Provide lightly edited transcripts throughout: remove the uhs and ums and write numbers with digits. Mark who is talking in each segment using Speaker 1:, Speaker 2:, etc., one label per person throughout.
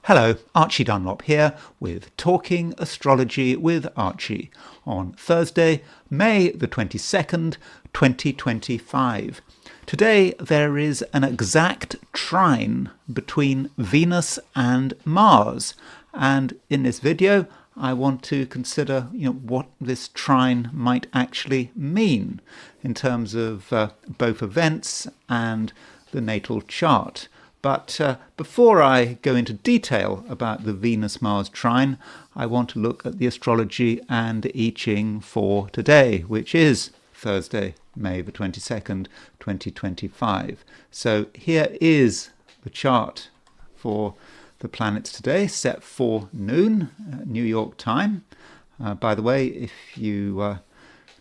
Speaker 1: Hello, Archie Dunlop here with Talking Astrology with Archie on Thursday, May the 22nd, 2025. Today there is an exact trine between Venus and Mars, and in this video I want to consider what this trine might actually mean in terms of both events and the natal chart. But before I go into detail about the Venus-Mars trine, I want to look at the astrology and I Ching for today, which is Thursday, May the 22nd, 2025. So here is the chart for the planets today, set for noon, New York time. By the way, if you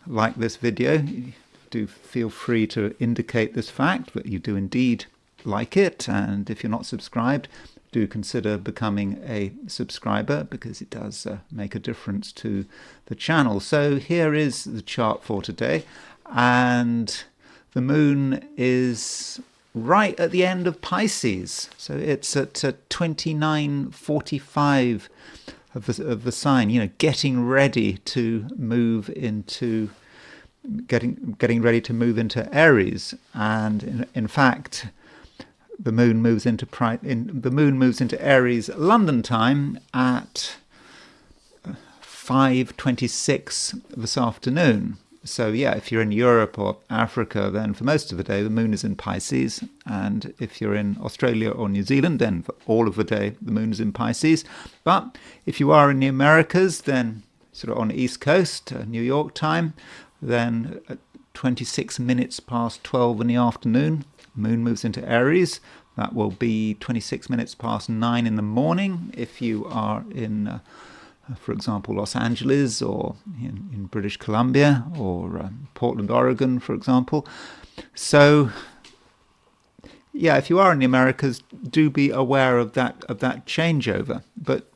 Speaker 1: like this video, do feel free to indicate this fact, that you do indeed like it, and if you're not subscribed, do consider becoming a subscriber, because it does make a difference to the channel. So here is the chart for today, and the moon is right at the end of Pisces, so it's at 29:45 of the sign, getting ready to move into getting ready to move into Aries. And in fact, the moon moves into Aries London time at 5:26 this afternoon. So yeah, if you're in Europe or Africa, then for most of the day the moon is in Pisces, and if you're in Australia or New Zealand, then for all of the day the moon is in Pisces. But if you are in the Americas, then sort of on the East Coast, New York time, then at 26 minutes past 12 in the afternoon, moon moves into Aries. That will be 26 minutes past 9 in the morning if you are in, for example, Los Angeles, or in British Columbia, or Portland, Oregon, for example. So yeah, if you are in the Americas, do be aware of that changeover. But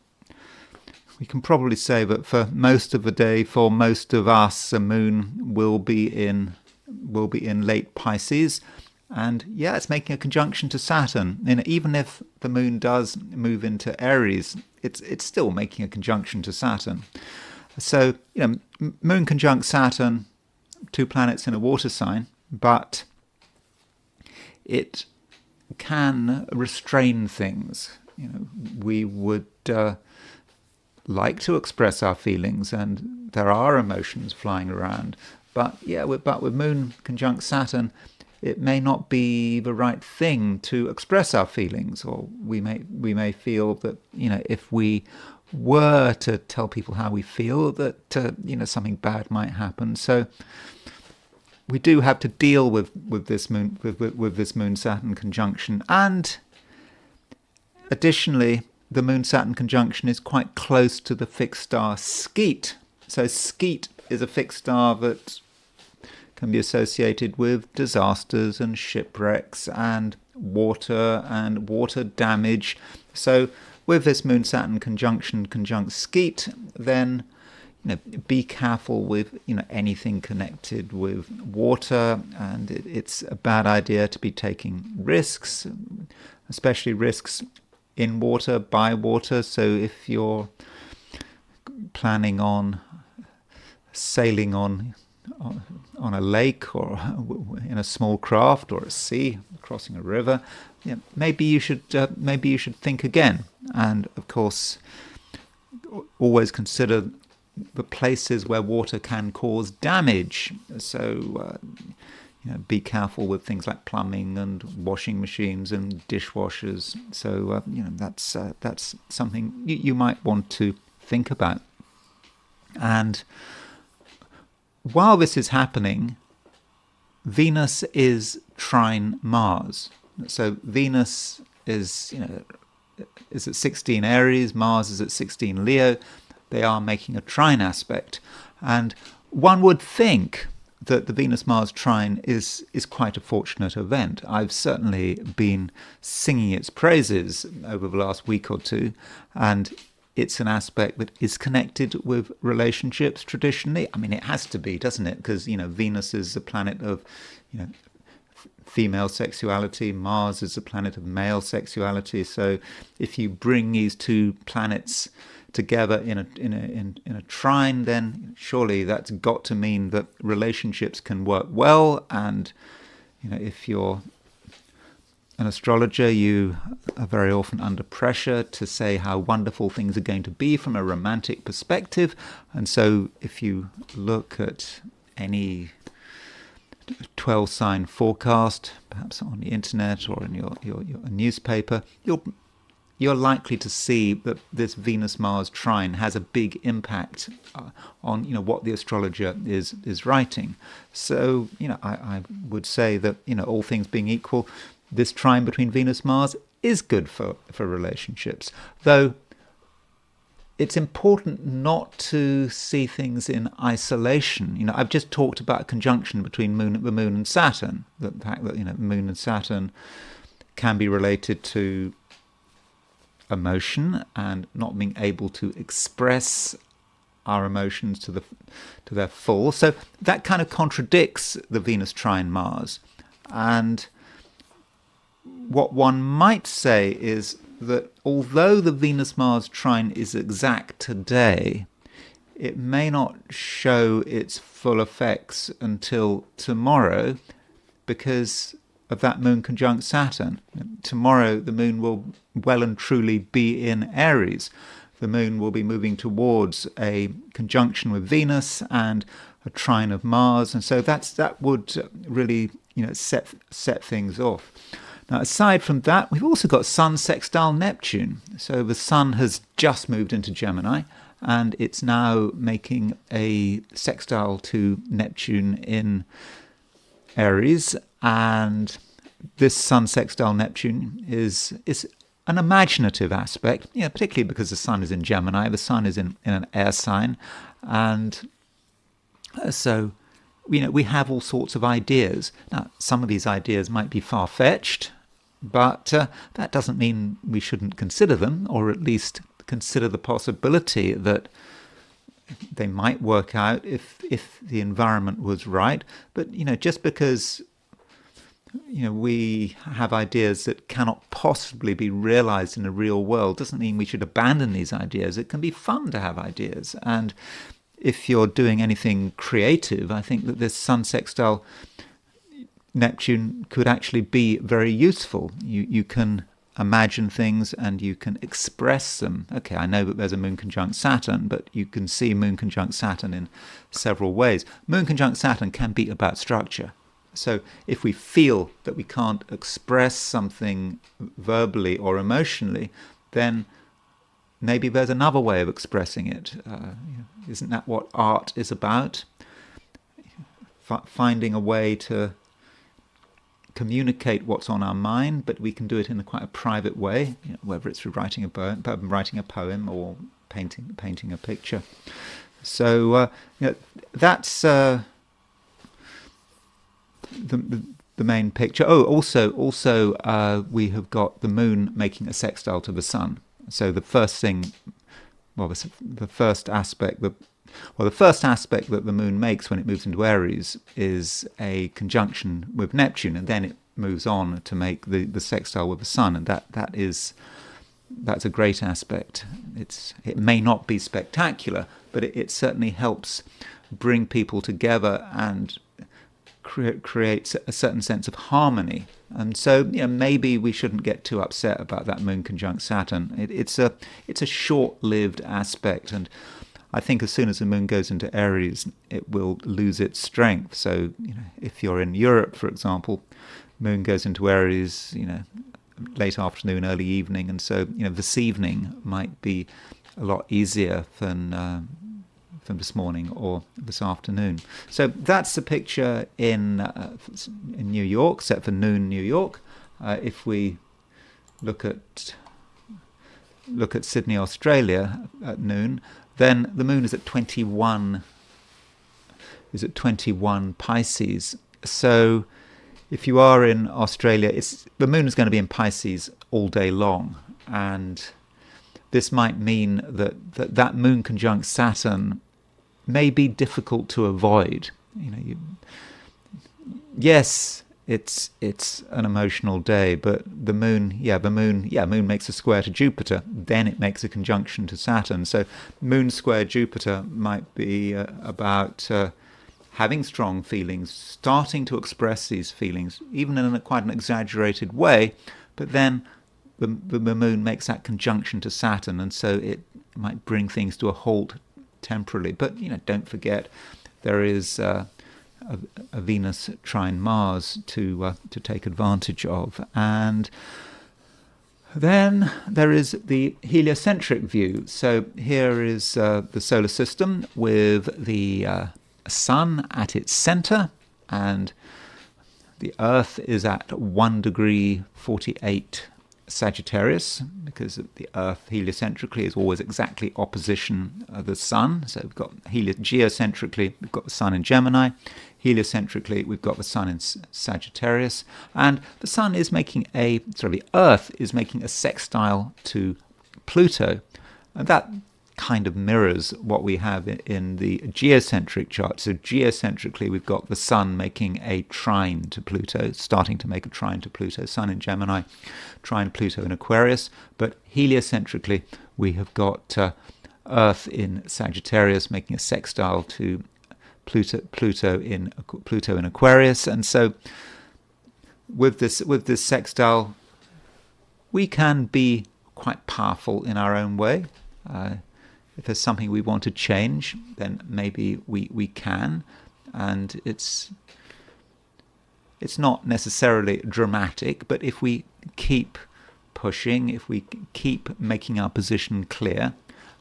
Speaker 1: we can probably say that for most of the day, for most of us, the moon will be in late Pisces. And yeah, it's making a conjunction to Saturn. And even if the moon does move into Aries, it's still making a conjunction to Saturn. So, moon conjunct Saturn, two planets in a water sign, but it can restrain things. We would like to express our feelings, and there are emotions flying around. But yeah, with moon conjunct Saturn, it may not be the right thing to express our feelings, or we may feel that if we were to tell people how we feel, that something bad might happen. So we do have to deal with this moon Saturn conjunction. And additionally, the moon Saturn conjunction is quite close to the fixed star Skeet. So Skeet is a fixed star that can be associated with disasters and shipwrecks and water damage. So with this moon Saturn conjunct Skeet, then be careful with anything connected with water, and it's a bad idea to be taking risks, especially risks in water, by water. So if you're planning on sailing on a lake, or in a small craft, or a sea, crossing a river, maybe you should think again. And of course, always consider the places where water can cause damage. So be careful with things like plumbing and washing machines and dishwashers. So that's something you might want to think about. And while this is happening, Venus is trine Mars. So Venus is at 16 Aries, Mars is at 16 Leo. They are making a trine aspect, and one would think that the Venus-Mars trine is quite a fortunate event. I've certainly been singing its praises over the last week or two, and it's an aspect that is connected with relationships traditionally. I mean, it has to be, doesn't it? Because Venus is the planet of female sexuality. Mars is a planet of male sexuality. So if you bring these two planets together in a trine, then surely that's got to mean that relationships can work well. And if you're an astrologer, you are very often under pressure to say how wonderful things are going to be from a romantic perspective. And so if you look at any 12-sign forecast, perhaps on the internet or in your newspaper, you're likely to see that this Venus-Mars trine has a big impact on what the astrologer is writing. So I would say that all things being equal, this trine between Venus-Mars is good for relationships, though it's important not to see things in isolation. I've just talked about a conjunction between the Moon and Saturn. The fact that Moon and Saturn can be related to emotion and not being able to express our emotions to their full. So that kind of contradicts the Venus trine Mars. And what one might say is that although the Venus-Mars trine is exact today, it may not show its full effects until tomorrow because of that Moon conjunct Saturn. Tomorrow the Moon will well and truly be in Aries. The Moon will be moving towards a conjunction with Venus and a trine of Mars, and so that would really set things off. Now, aside from that, we've also got Sun sextile Neptune. So the Sun has just moved into Gemini, and it's now making a sextile to Neptune in Aries. And this Sun sextile Neptune is an imaginative aspect, particularly because the Sun is in Gemini. The Sun is in an air sign, and so we have all sorts of ideas. Now, some of these ideas might be far-fetched, but that doesn't mean we shouldn't consider them, or at least consider the possibility that they might work out if the environment was right. But just because we have ideas that cannot possibly be realized in the real world doesn't mean we should abandon these ideas. It can be fun to have ideas, and if you're doing anything creative, I think that this Sun sextile Neptune could actually be very useful. You can imagine things and you can express them. Okay, I know that there's a Moon conjunct Saturn, but you can see Moon conjunct Saturn in several ways. Moon conjunct Saturn can be about structure. So if we feel that we can't express something verbally or emotionally, then maybe there's another way of expressing it. Isn't that what art is about? Finding a way to communicate what's on our mind, but we can do it in quite a private way, whether it's through writing a poem or painting a picture. So that's the main picture. Oh, also we have got the Moon making a sextile to the Sun. So the first thing, the first aspect that the Moon makes when it moves into Aries is a conjunction with Neptune, and then it moves on to make the sextile with the Sun, and that's a great aspect. It may not be spectacular, but it certainly helps bring people together and creates a certain sense of harmony. And so maybe we shouldn't get too upset about that Moon conjunct Saturn. It's a short-lived aspect, and I think as soon as the Moon goes into Aries, it will lose its strength. So if you're in Europe, for example, Moon goes into Aries late afternoon, early evening, and so this evening might be a lot easier than this morning or this afternoon. So that's the picture in New York, set for noon New York. If we look at Sydney, Australia at noon, then the Moon is at 21 Pisces. So if you are in Australia, the Moon is going to be in Pisces all day long, and this might mean that Moon conjunct Saturn may be difficult to avoid. Yes, it's an emotional day. But the moon makes a square to Jupiter. Then it makes a conjunction to Saturn. So moon square Jupiter might be about having strong feelings, starting to express these feelings, even in quite an exaggerated way. But then the moon makes that conjunction to Saturn, and so it might bring things to a halt temporarily. But don't forget, there is a Venus trine Mars to take advantage of. And then there is the heliocentric view. So here is the solar system with the sun at its center, and the Earth is at 1 degree 48 Sagittarius, because the Earth heliocentrically is always exactly opposition of the Sun. So we've got geocentrically, we've got the Sun in Gemini. Heliocentrically, we've got the Sun in Sagittarius, and the Sun is making the Earth is making a sextile to Pluto, and that kind of mirrors what we have in the geocentric chart. So geocentrically, we've got the Sun making a trine to Pluto, starting to make a trine to Pluto. Sun in Gemini, trine Pluto in Aquarius. But heliocentrically, we have got Earth in Sagittarius making a sextile to Pluto in Aquarius. And so with this sextile, we can be quite powerful in our own way. If there's something we want to change, then maybe we can, and it's not necessarily dramatic, but if we keep pushing, if we keep making our position clear,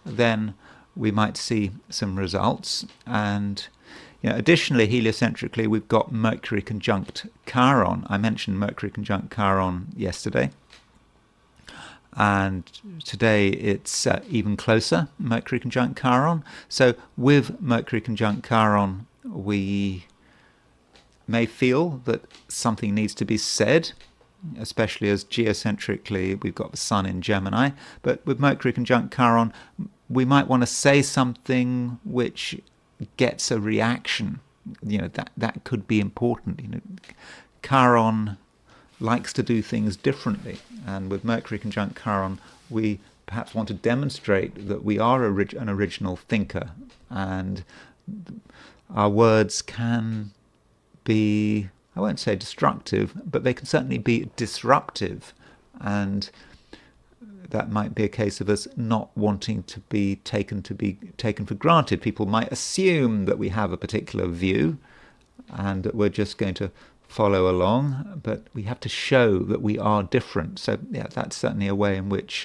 Speaker 1: then we might see some results. And additionally, heliocentrically, we've got Mercury conjunct Chiron. I mentioned Mercury conjunct Chiron yesterday. And today it's even closer, Mercury conjunct Chiron. So with Mercury conjunct Chiron, we may feel that something needs to be said, especially as geocentrically we've got the Sun in Gemini. But with Mercury conjunct Chiron, we might want to say something which gets a reaction. That could be important. Chiron likes to do things differently, and with Mercury conjunct Chiron, we perhaps want to demonstrate that we are an original thinker, and our words can be, I won't say destructive, but they can certainly be disruptive, and that might be a case of us not wanting to be taken for granted. People might assume that we have a particular view and that we're just going to follow along, but we have to show that we are different. So that's certainly a way in which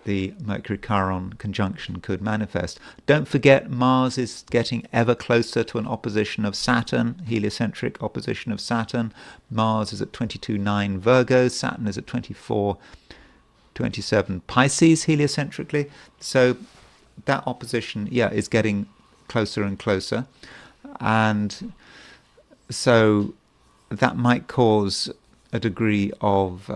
Speaker 1: the Mercury-Chiron conjunction could manifest. Don't forget, Mars is getting ever closer to an opposition of Saturn, heliocentric opposition of Saturn. Mars is at 22.9 Virgo, Saturn is at 24.27 Pisces heliocentrically. So that opposition, is getting closer and closer. And so that might cause a degree of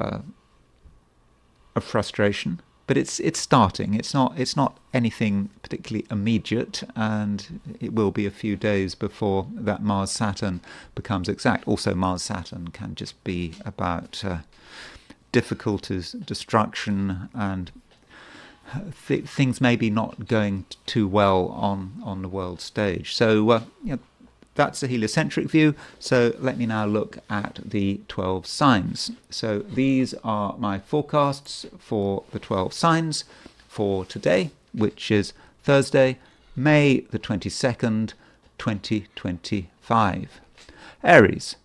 Speaker 1: frustration, but it's starting. It's not anything particularly immediate, and it will be a few days before that Mars-Saturn becomes exact. Also, Mars-Saturn can just be about difficulties, destruction, and things maybe not going too well on the world stage. So that's the heliocentric view. So let me now look at the 12 signs. So these are my forecasts for the 12 signs for today, which is Thursday, May the 22nd, 2025. Aries.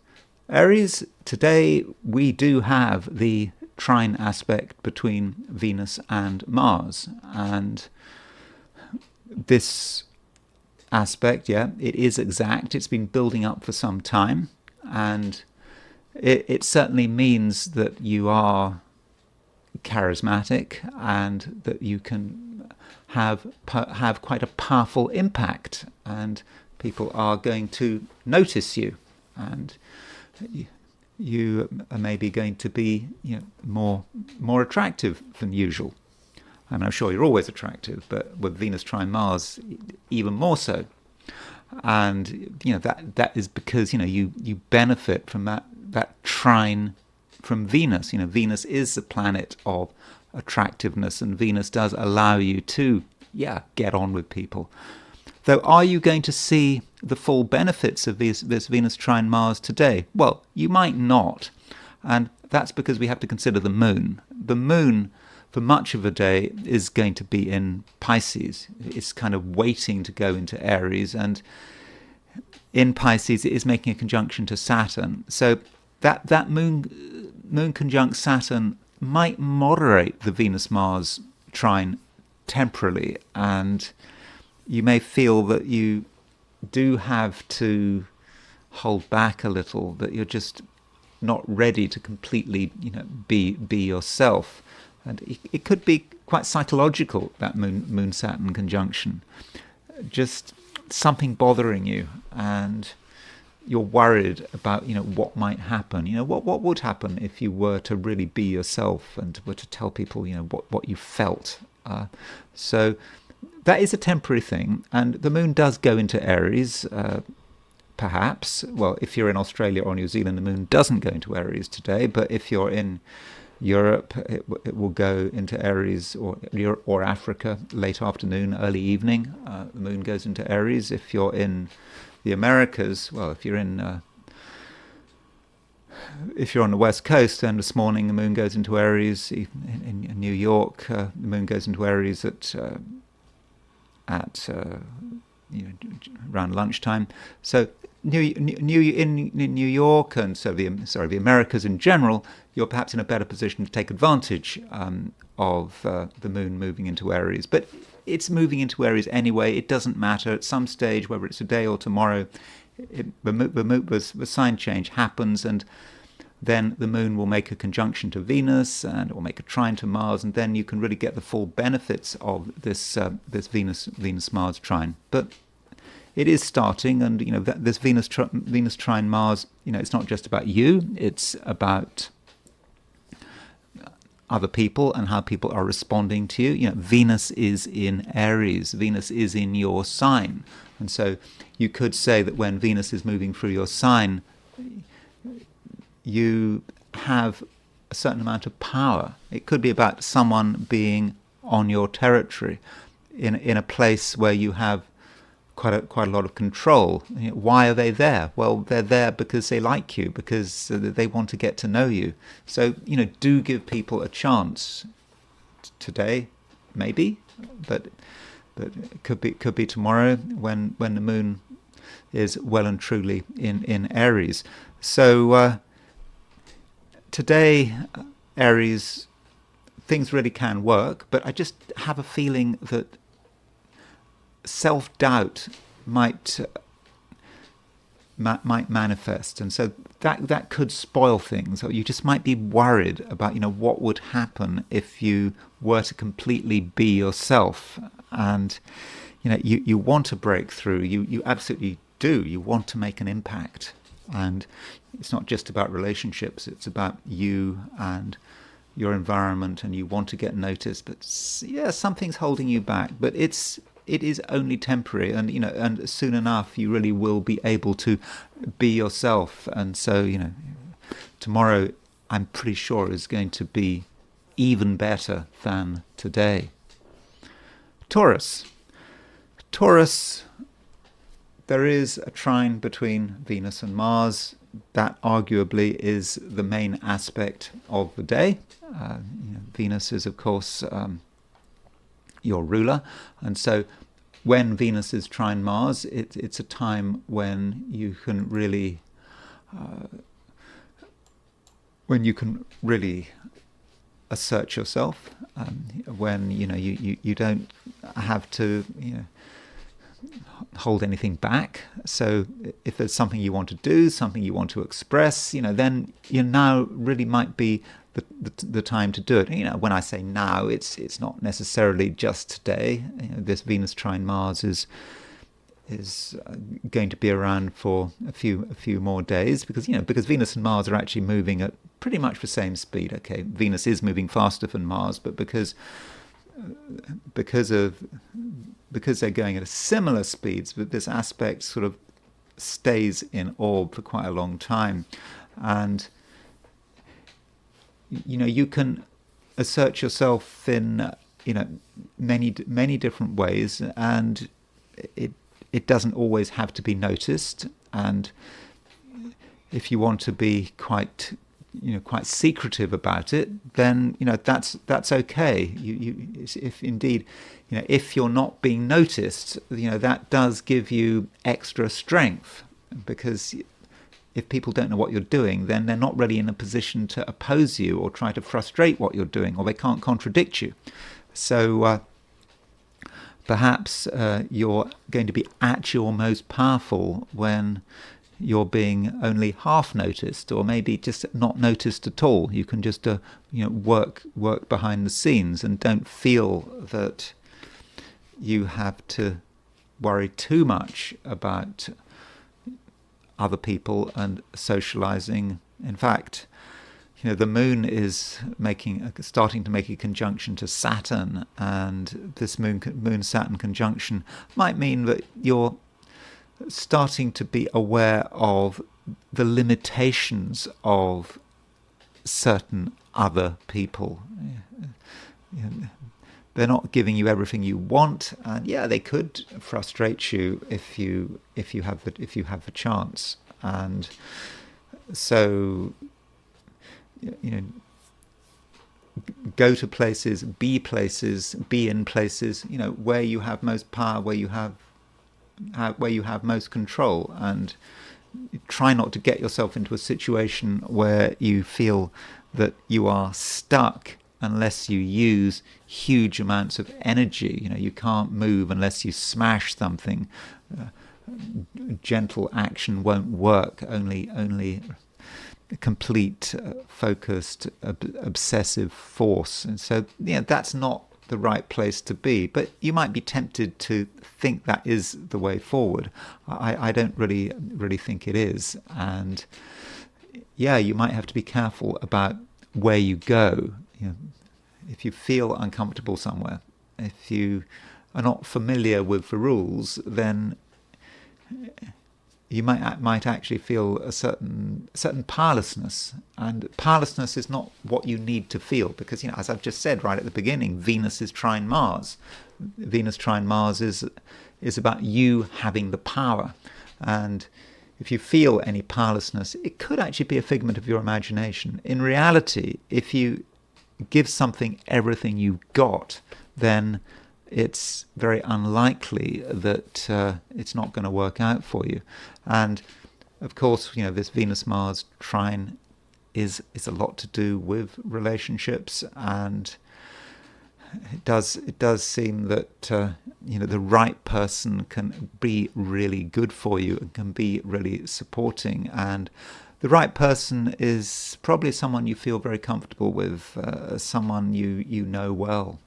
Speaker 1: Aries, today we do have the trine aspect between Venus and Mars. And this aspect, it is exact. It's been building up for some time, and it certainly means that you are charismatic and that you can have quite a powerful impact, and people are going to notice you, and you are maybe going to be more attractive than usual. I mean, I'm sure you're always attractive, but with Venus trine Mars, even more so. And that is because you benefit from that that trine from Venus. Venus is the planet of attractiveness, and Venus does allow you to, get on with people. Though, are you going to see the full benefits of this Venus trine Mars today? Well, you might not. And that's because we have to consider the moon. The moon, for much of a day, is going to be in Pisces. It's kind of waiting to go into Aries. And in Pisces, it is making a conjunction to Saturn. So that moon conjunct Saturn might moderate the Venus-Mars trine temporarily. And you may feel that you do have to hold back a little, that you're just not ready to completely, be yourself. And it could be quite psychological, that moon Saturn conjunction. Just something bothering you, and you're worried about, what might happen. What would happen if you were to really be yourself and were to tell people, what you felt. So that is a temporary thing, and the moon does go into Aries. Perhaps, well, if you're in Australia or New Zealand, the moon doesn't go into Aries today. But if you're in Europe, it will go into Aries, or Africa late afternoon, early evening. The moon goes into Aries. If you're in the Americas, well, if you're on the West Coast, then this morning the moon goes into Aries. In New York, the moon goes into Aries at around lunchtime. So in New York, and so the Americas in general, you're perhaps in a better position to take advantage of the moon moving into Aries. But it's moving into Aries anyway. It doesn't matter. At some stage, whether it's today or tomorrow, the sign change happens, and then the moon will make a conjunction to Venus, and or make a trine to Mars, and then you can really get the full benefits of this Venus-Mars trine. But it is starting, and this Venus trine Mars, it's not just about you; it's about other people and how people are responding to you. Venus is in Aries. Venus is in your sign, and so you could say that when Venus is moving through your sign, you have a certain amount of power. It could be about someone being on your territory, in a place where you have quite a lot of control. Why are they there? Well, they're there because they like you, because they want to get to know you. So do give people a chance today, maybe, but it could be tomorrow when the moon is well and truly in Aries. So today, Aries, things really can work, but I just have a feeling that self-doubt might manifest, and so that could spoil things. Or you just might be worried about what would happen if you were to completely be yourself, and you want to break through. You absolutely do. You want to make an impact, and it's not just about relationships. It's about you and your environment, and you want to get noticed. But something's holding you back. But it is only temporary, and and soon enough you really will be able to be yourself. And so tomorrow, I'm pretty sure, is going to be even better than today. Taurus, there is a trine between Venus and Mars. That arguably is the main aspect of the day. Venus is, of course, your ruler, and so when Venus is trine Mars, it's a time when you can really assert yourself, when you don't have to hold anything back. So if there's something you want to do, something you want to express, then now really might be the time to do it. When I say now, it's not necessarily just today. This Venus trine Mars is going to be around for a few more days, because Venus and Mars are actually moving at pretty much the same speed. Okay, Venus is moving faster than Mars, but because they're going at similar speeds, but this aspect sort of stays in orb for quite a long time. And you can assert yourself in many different ways, and it doesn't always have to be noticed. And if you want to be quite secretive about it, then that's okay. If indeed, if you're not being noticed, that does give you extra strength, because if people don't know what you're doing, then they're not really in a position to oppose you or try to frustrate what you're doing, or they can't contradict you. So perhaps you're going to be at your most powerful when you're being only half noticed, or maybe just not noticed at all. You can just work behind the scenes, and don't feel that you have to worry too much about other people and socializing. In fact, the moon is starting to make a conjunction to Saturn, and this moon Saturn conjunction might mean that you're starting to be aware of the limitations of certain other people. They're not giving you everything you want, and they could frustrate you if you have the chance. And so go to places, be in places where you have most power, where you have most control, and try not to get yourself into a situation where you feel that you are stuck unless you use huge amounts of energy. You can't move unless you smash something. Gentle action won't work. Only complete, focused, obsessive force. And so, that's not the right place to be. But you might be tempted to think that is the way forward. I don't really think it is. And you might have to be careful about where you go. If you feel uncomfortable somewhere, if you are not familiar with the rules, then you might actually feel a certain powerlessness. And powerlessness is not what you need to feel, because as I've just said right at the beginning, Venus is trine Mars. Venus trine Mars is about you having the power. And if you feel any powerlessness, it could actually be a figment of your imagination. In reality, if you give something everything you've got, then it's very unlikely that it's not going to work out for you. And of course, this Venus-Mars trine is a lot to do with relationships, and it does seem that the right person can be really good for you and can be really supporting. And the right person is probably someone you feel very comfortable with, someone you know well.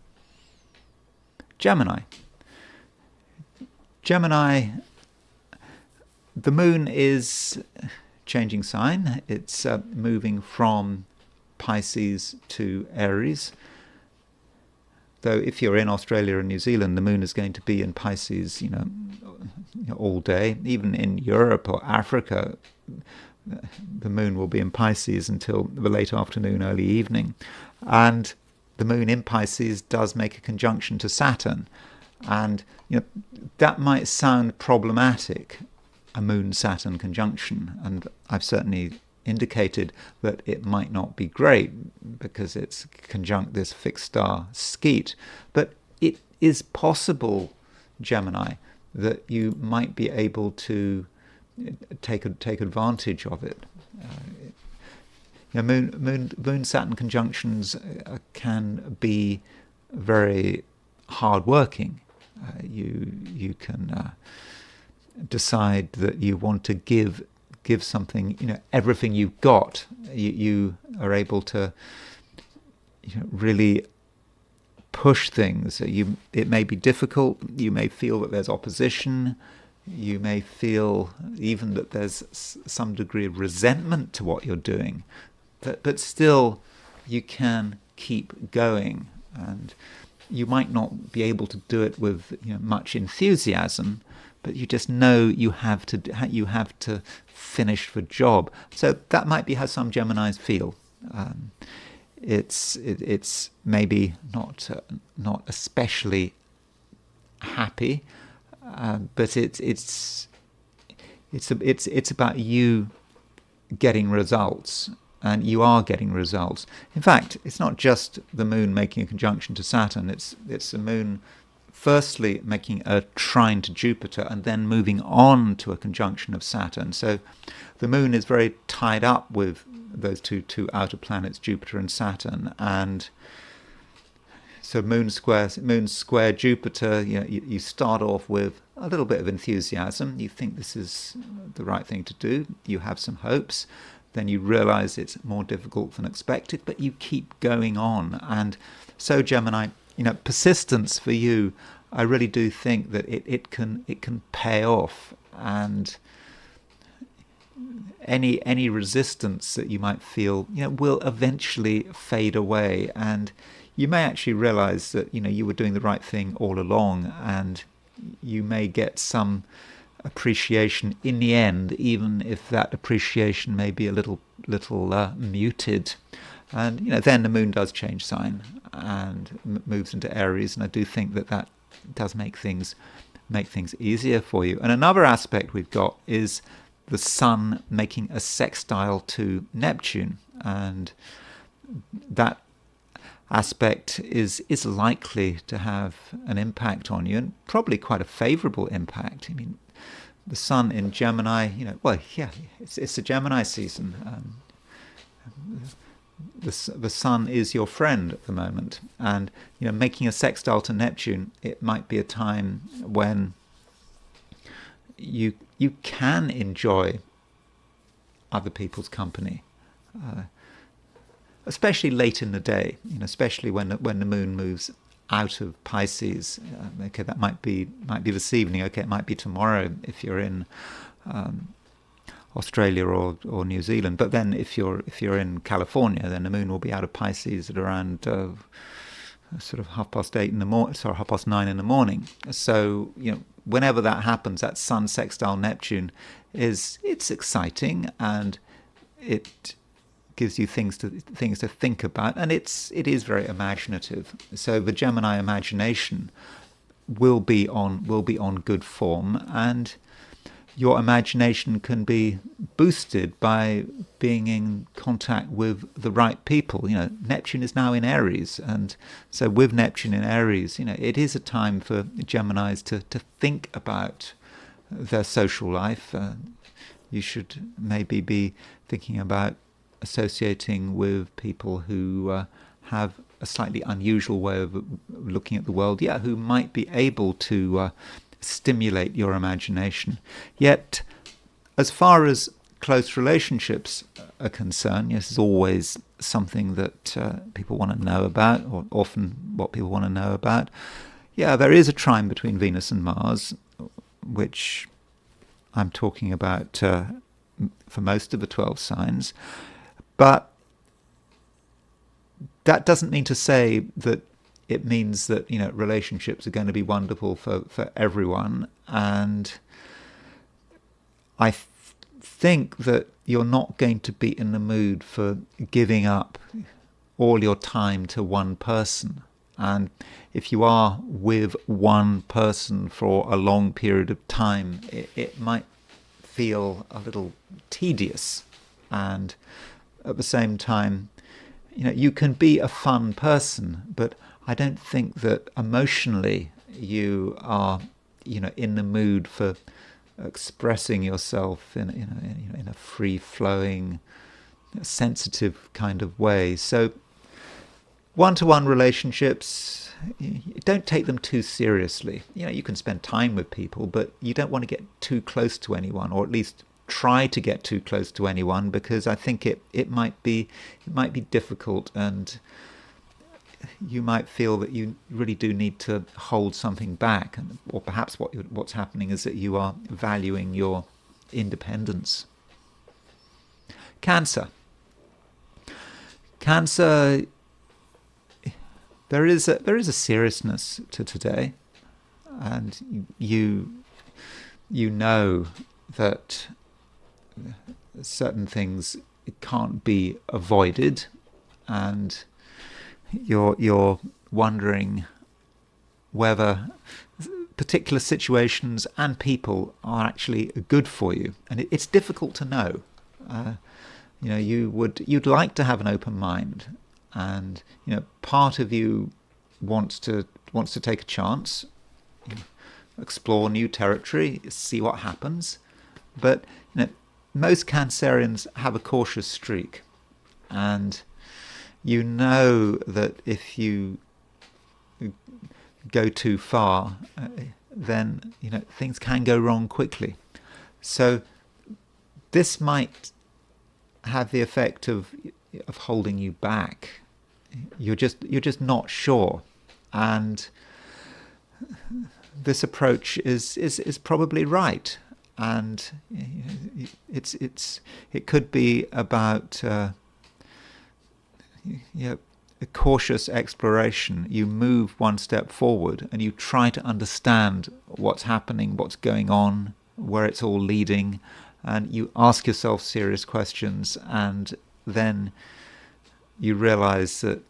Speaker 1: Gemini, the moon is changing sign. It's moving from Pisces to Aries. Though if you're in Australia and New Zealand, the moon is going to be in Pisces, all day. Even in Europe or Africa, the moon will be in Pisces until the late afternoon, early evening. And the moon in Pisces does make a conjunction to Saturn. And that might sound problematic, a moon-Saturn conjunction. And I've certainly indicated that it might not be great because it's conjunct this fixed star skeet. But it is possible, Gemini, that you might be able to take advantage of it. Moon Saturn conjunctions can be very hard-working. You can decide that you want to give something, everything you've got. You are able to really push things. It may be difficult. You may feel that there's opposition. You may feel even that there's some degree of resentment to what you're doing. But still, you can keep going. And you might not be able to do it with much enthusiasm, but you just know you have to finish the job. So that might be how some Geminis feel. It's maybe not especially happy, but it's about you getting results, and you are getting results. In fact, it's not just the moon making a conjunction to Saturn. It's the moon firstly making a trine to Jupiter and then moving on to a conjunction of Saturn. So the moon is very tied up with those two outer planets, Jupiter and Saturn, and so moon square Jupiter. You start off with a little bit of enthusiasm. You think this is the right thing to do. You have some hopes. Then you realize it's more difficult than expected, but you keep going on. And so Gemini, persistence for you, I really do think that it can pay off, and any resistance that you might feel, will eventually fade away, and you may actually realize that you were doing the right thing all along, and you may get some appreciation in the end, even if that appreciation may be a little muted. And then the moon does change sign and moves into Aries, and I do think that does make things easier for you. And another aspect we've got is the sun making a sextile to Neptune, and that aspect is likely to have an impact on you, and probably quite a favourable impact. I mean, the sun in Gemini, it's a Gemini season. The sun is your friend at the moment, and making a sextile to Neptune, it might be a time when you can enjoy other people's company, especially late in the day. Especially when the moon moves out of Pisces. Okay, that might be this evening. Okay, it might be tomorrow if you're in Australia or New Zealand. But then if you're in California, then the moon will be out of Pisces at around sort of 8:30 in the morning, sorry, 9:30 in the morning. So whenever that happens, that sun sextile Neptune it's exciting, and it gives you things to think about, and it is very imaginative. So the Gemini imagination will be on good form, and your imagination can be boosted by being in contact with the right people. Neptune is now in Aries, and so with Neptune in Aries, it is a time for Geminis to think about their social life. You should maybe be thinking about associating with people who have a slightly unusual way of looking at the world, who might be able to stimulate your imagination. Yet, as far as close relationships are concerned, this is always something that people want to know about, or often what people want to know about. There is a trine between Venus and Mars, which I'm talking about for most of the 12 signs. But that doesn't mean to say that it means that relationships are going to be wonderful for everyone. And I think that you're not going to be in the mood for giving up all your time to one person. And if you are with one person for a long period of time, it might feel a little tedious. And at the same time, you can be a fun person, but I don't think that emotionally you are, in the mood for expressing yourself in a free-flowing, sensitive kind of way. So, one-to-one relationships, don't take them too seriously. You can spend time with people, but you don't want to get too close to anyone, or at least try to get too close to anyone, because I think it might be difficult, and you might feel that you really do need to hold something back, or perhaps what's happening is that you are valuing your independence. Cancer, there is a seriousness to today, and you know that certain things can't be avoided, and you're wondering whether particular situations and people are actually good for you, and it's difficult to know. You'd like to have an open mind, and part of you wants to take a chance, explore new territory, see what happens. But most Cancerians have a cautious streak, and you know that if you go too far, then things can go wrong quickly. So this might have the effect of holding you back. You're just not sure, and this approach is probably right. And it could be about a cautious exploration. You move one step forward and you try to understand what's happening, what's going on, where it's all leading, and you ask yourself serious questions, and then you realize that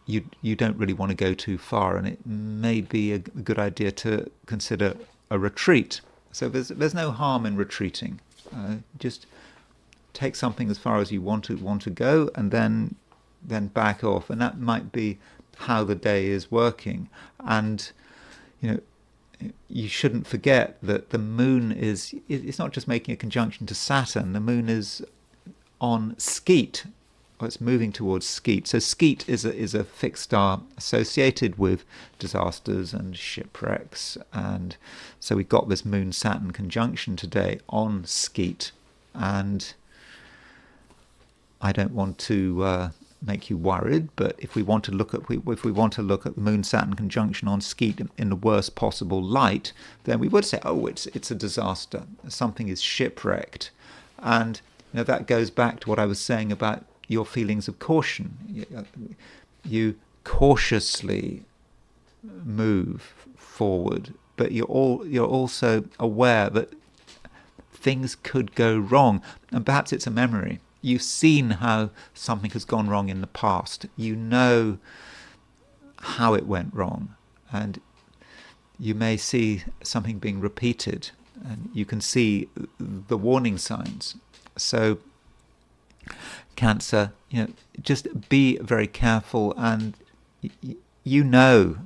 Speaker 1: you don't really want to go too far, and it may be a good idea to consider a retreat. So there's no harm in retreating. Just take something as far as you want to go, and then back off, and that might be how the day is working. And you shouldn't forget that the moon it's not just making a conjunction to Saturn. The moon is on Skeet, or it's moving towards Skeet. So Skeet is a fixed star associated with disasters and shipwrecks, and so we've got this Moon Saturn conjunction today on Skeet. And I don't want to make you worried, but if we want to look at the Moon Saturn conjunction on Skeet in the worst possible light, then we would say, oh, it's a disaster. Something is shipwrecked, and that goes back to what I was saying about your feelings of caution. You cautiously move forward, but you're also aware that things could go wrong, and perhaps it's a memory. You've seen how something has gone wrong in the past. You know how it went wrong, and you may see something being repeated, and you can see the warning signs. So Cancer, just be very careful, and you know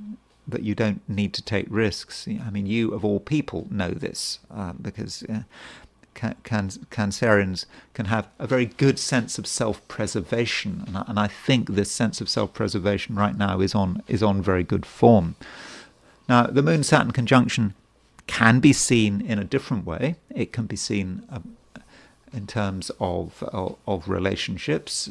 Speaker 1: that you don't need to take risks. I mean, you of all people know this, because Cancerians can have a very good sense of self-preservation, and I think this sense of self-preservation right now is on very good form. Now, the Moon Saturn conjunction can be seen in a different way. It can be seen in terms of relationships.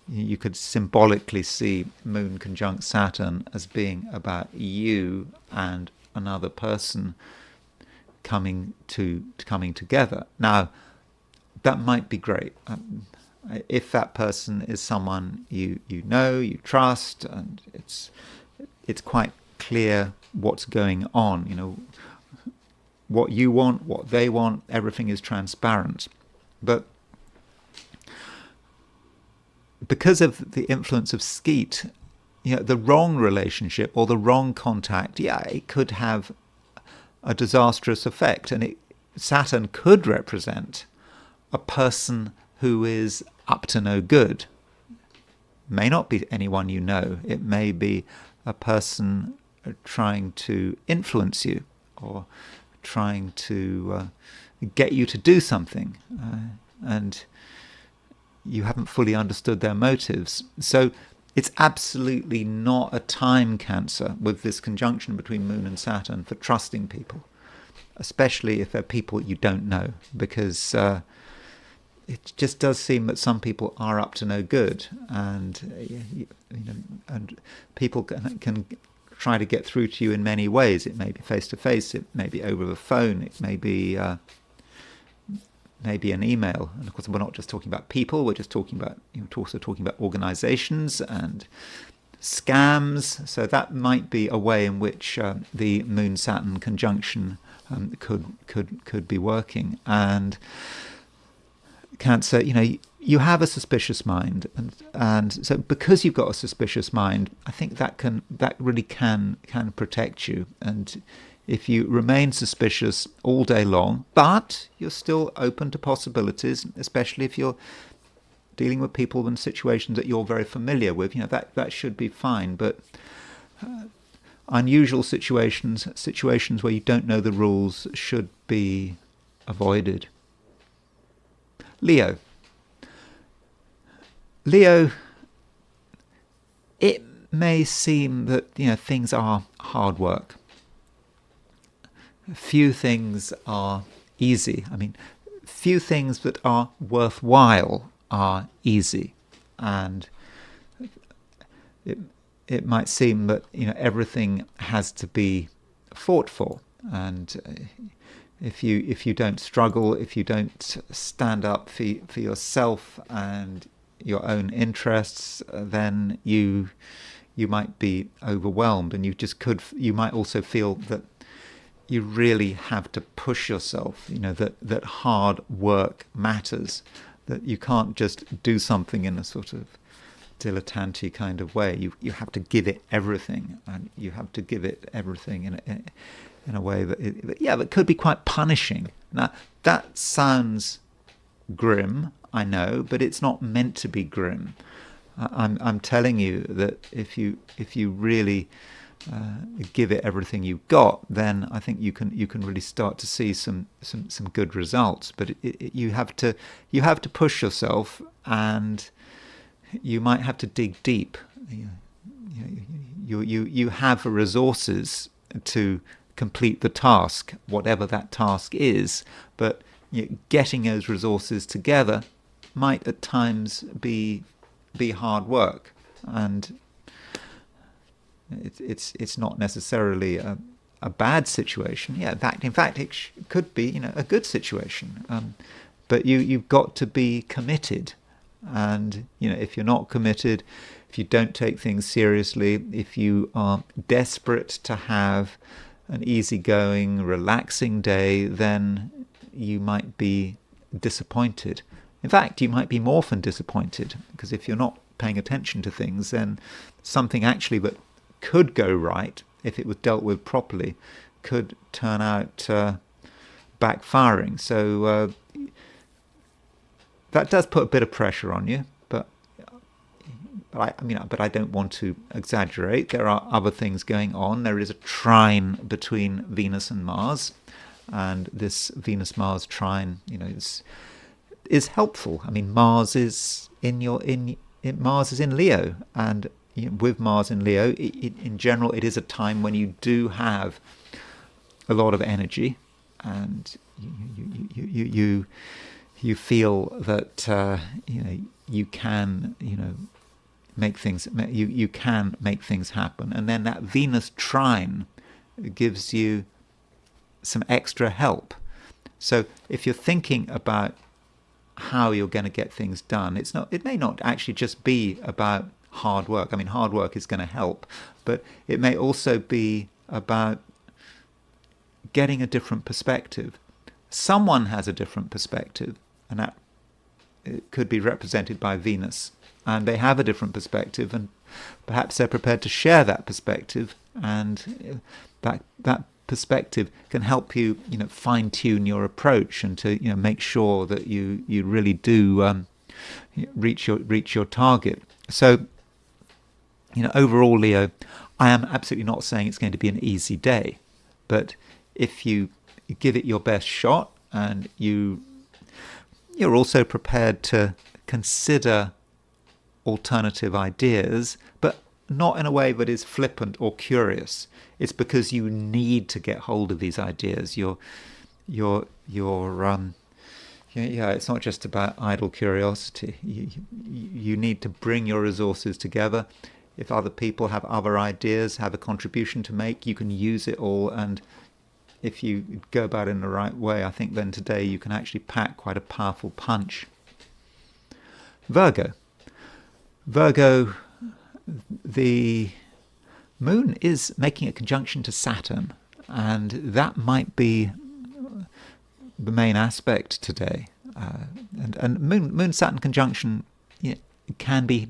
Speaker 1: You could symbolically see Moon conjunct Saturn as being about you and another person coming together. Now, that might be great if that person is someone you know, you trust, and it's quite clear what's going on. What you want, what they want, everything is transparent. But because of the influence of Skeet, the wrong relationship or the wrong contact, it could have a disastrous effect, and Saturn could represent a person who is up to no good. May not be anyone you know. It may be a person trying to influence you, or trying to get you to do something, and you haven't fully understood their motives. So it's absolutely not a time, Cancer, with this conjunction between Moon and Saturn, for trusting people, especially if they're people you don't know, because it just does seem that some people are up to no good, and and people can try to get through to you in many ways. It may be face to face, it may be over the phone, it may be maybe an email. And of course, we're not just talking about people, we're just talking about, also talking about organizations and scams. So that might be a way in which the Moon-Saturn conjunction could be working. And Cancer, you have a suspicious mind, and so because you've got a suspicious mind, I think that really can protect you. And if you remain suspicious all day long, but you're still open to possibilities, especially if you're dealing with people in situations that you're very familiar with, that should be fine. But unusual situations where you don't know the rules, should be avoided. Leo, it may seem that things are hard work. Few things are easy. I mean, few things that are worthwhile are easy, and it might seem that everything has to be fought for, and if you don't struggle, if you don't stand up for yourself and your own interests, then you might be overwhelmed, and you might also feel that you really have to push yourself, that hard work matters, that you can't just do something in a sort of dilettante kind of way. You have to give it everything, and you have to give it everything in a way that could be quite punishing. Now, that sounds grim, I know, but it's not meant to be grim. I'm telling you that if you really give it everything you've got, then I think you can really start to see some good results. But you have to push yourself, and you might have to dig deep. You have the resources to complete the task, whatever that task is, but getting those resources together might at times be hard work, and it's not necessarily a bad situation. In fact, it could be a good situation. But you've got to be committed, and if you're not committed, if you don't take things seriously, if you are desperate to have an easygoing, relaxing day, then you might be disappointed. In fact, you might be more than disappointed, because if you're not paying attention to things, then something actually that could go right, if it was dealt with properly, could turn out backfiring. So that does put a bit of pressure on you, but I don't want to exaggerate. There are other things going on. There is a trine between Venus and Mars, and this Venus-Mars trine, is helpful. I mean, Mars is in Leo, and with Mars in Leo, in general, it is a time when you do have a lot of energy, and you feel that you can make things happen. And then that Venus trine gives you some extra help. So if you're thinking about how you're going to get things done, it may not actually just be about hard work. I mean, hard work is going to help, but it may also be about getting a different perspective. Someone has a different perspective, and that it could be represented by Venus, and they have a different perspective, and perhaps they're prepared to share that perspective, and that perspective can help you, fine-tune your approach, and to make sure that you really do reach your target. So, overall, Leo, I am absolutely not saying it's going to be an easy day, but if you give it your best shot, and you're also prepared to consider alternative ideas, but not in a way that is flippant or curious. It's because you need to get hold of these ideas. It's not just about idle curiosity. You need to bring your resources together. If other people have other ideas, have a contribution to make, you can use it all. And if you go about it in the right way, I think then today you can actually pack quite a powerful punch. Virgo, the moon is making a conjunction to Saturn, and that might be the main aspect today. And moon Saturn conjunction, can be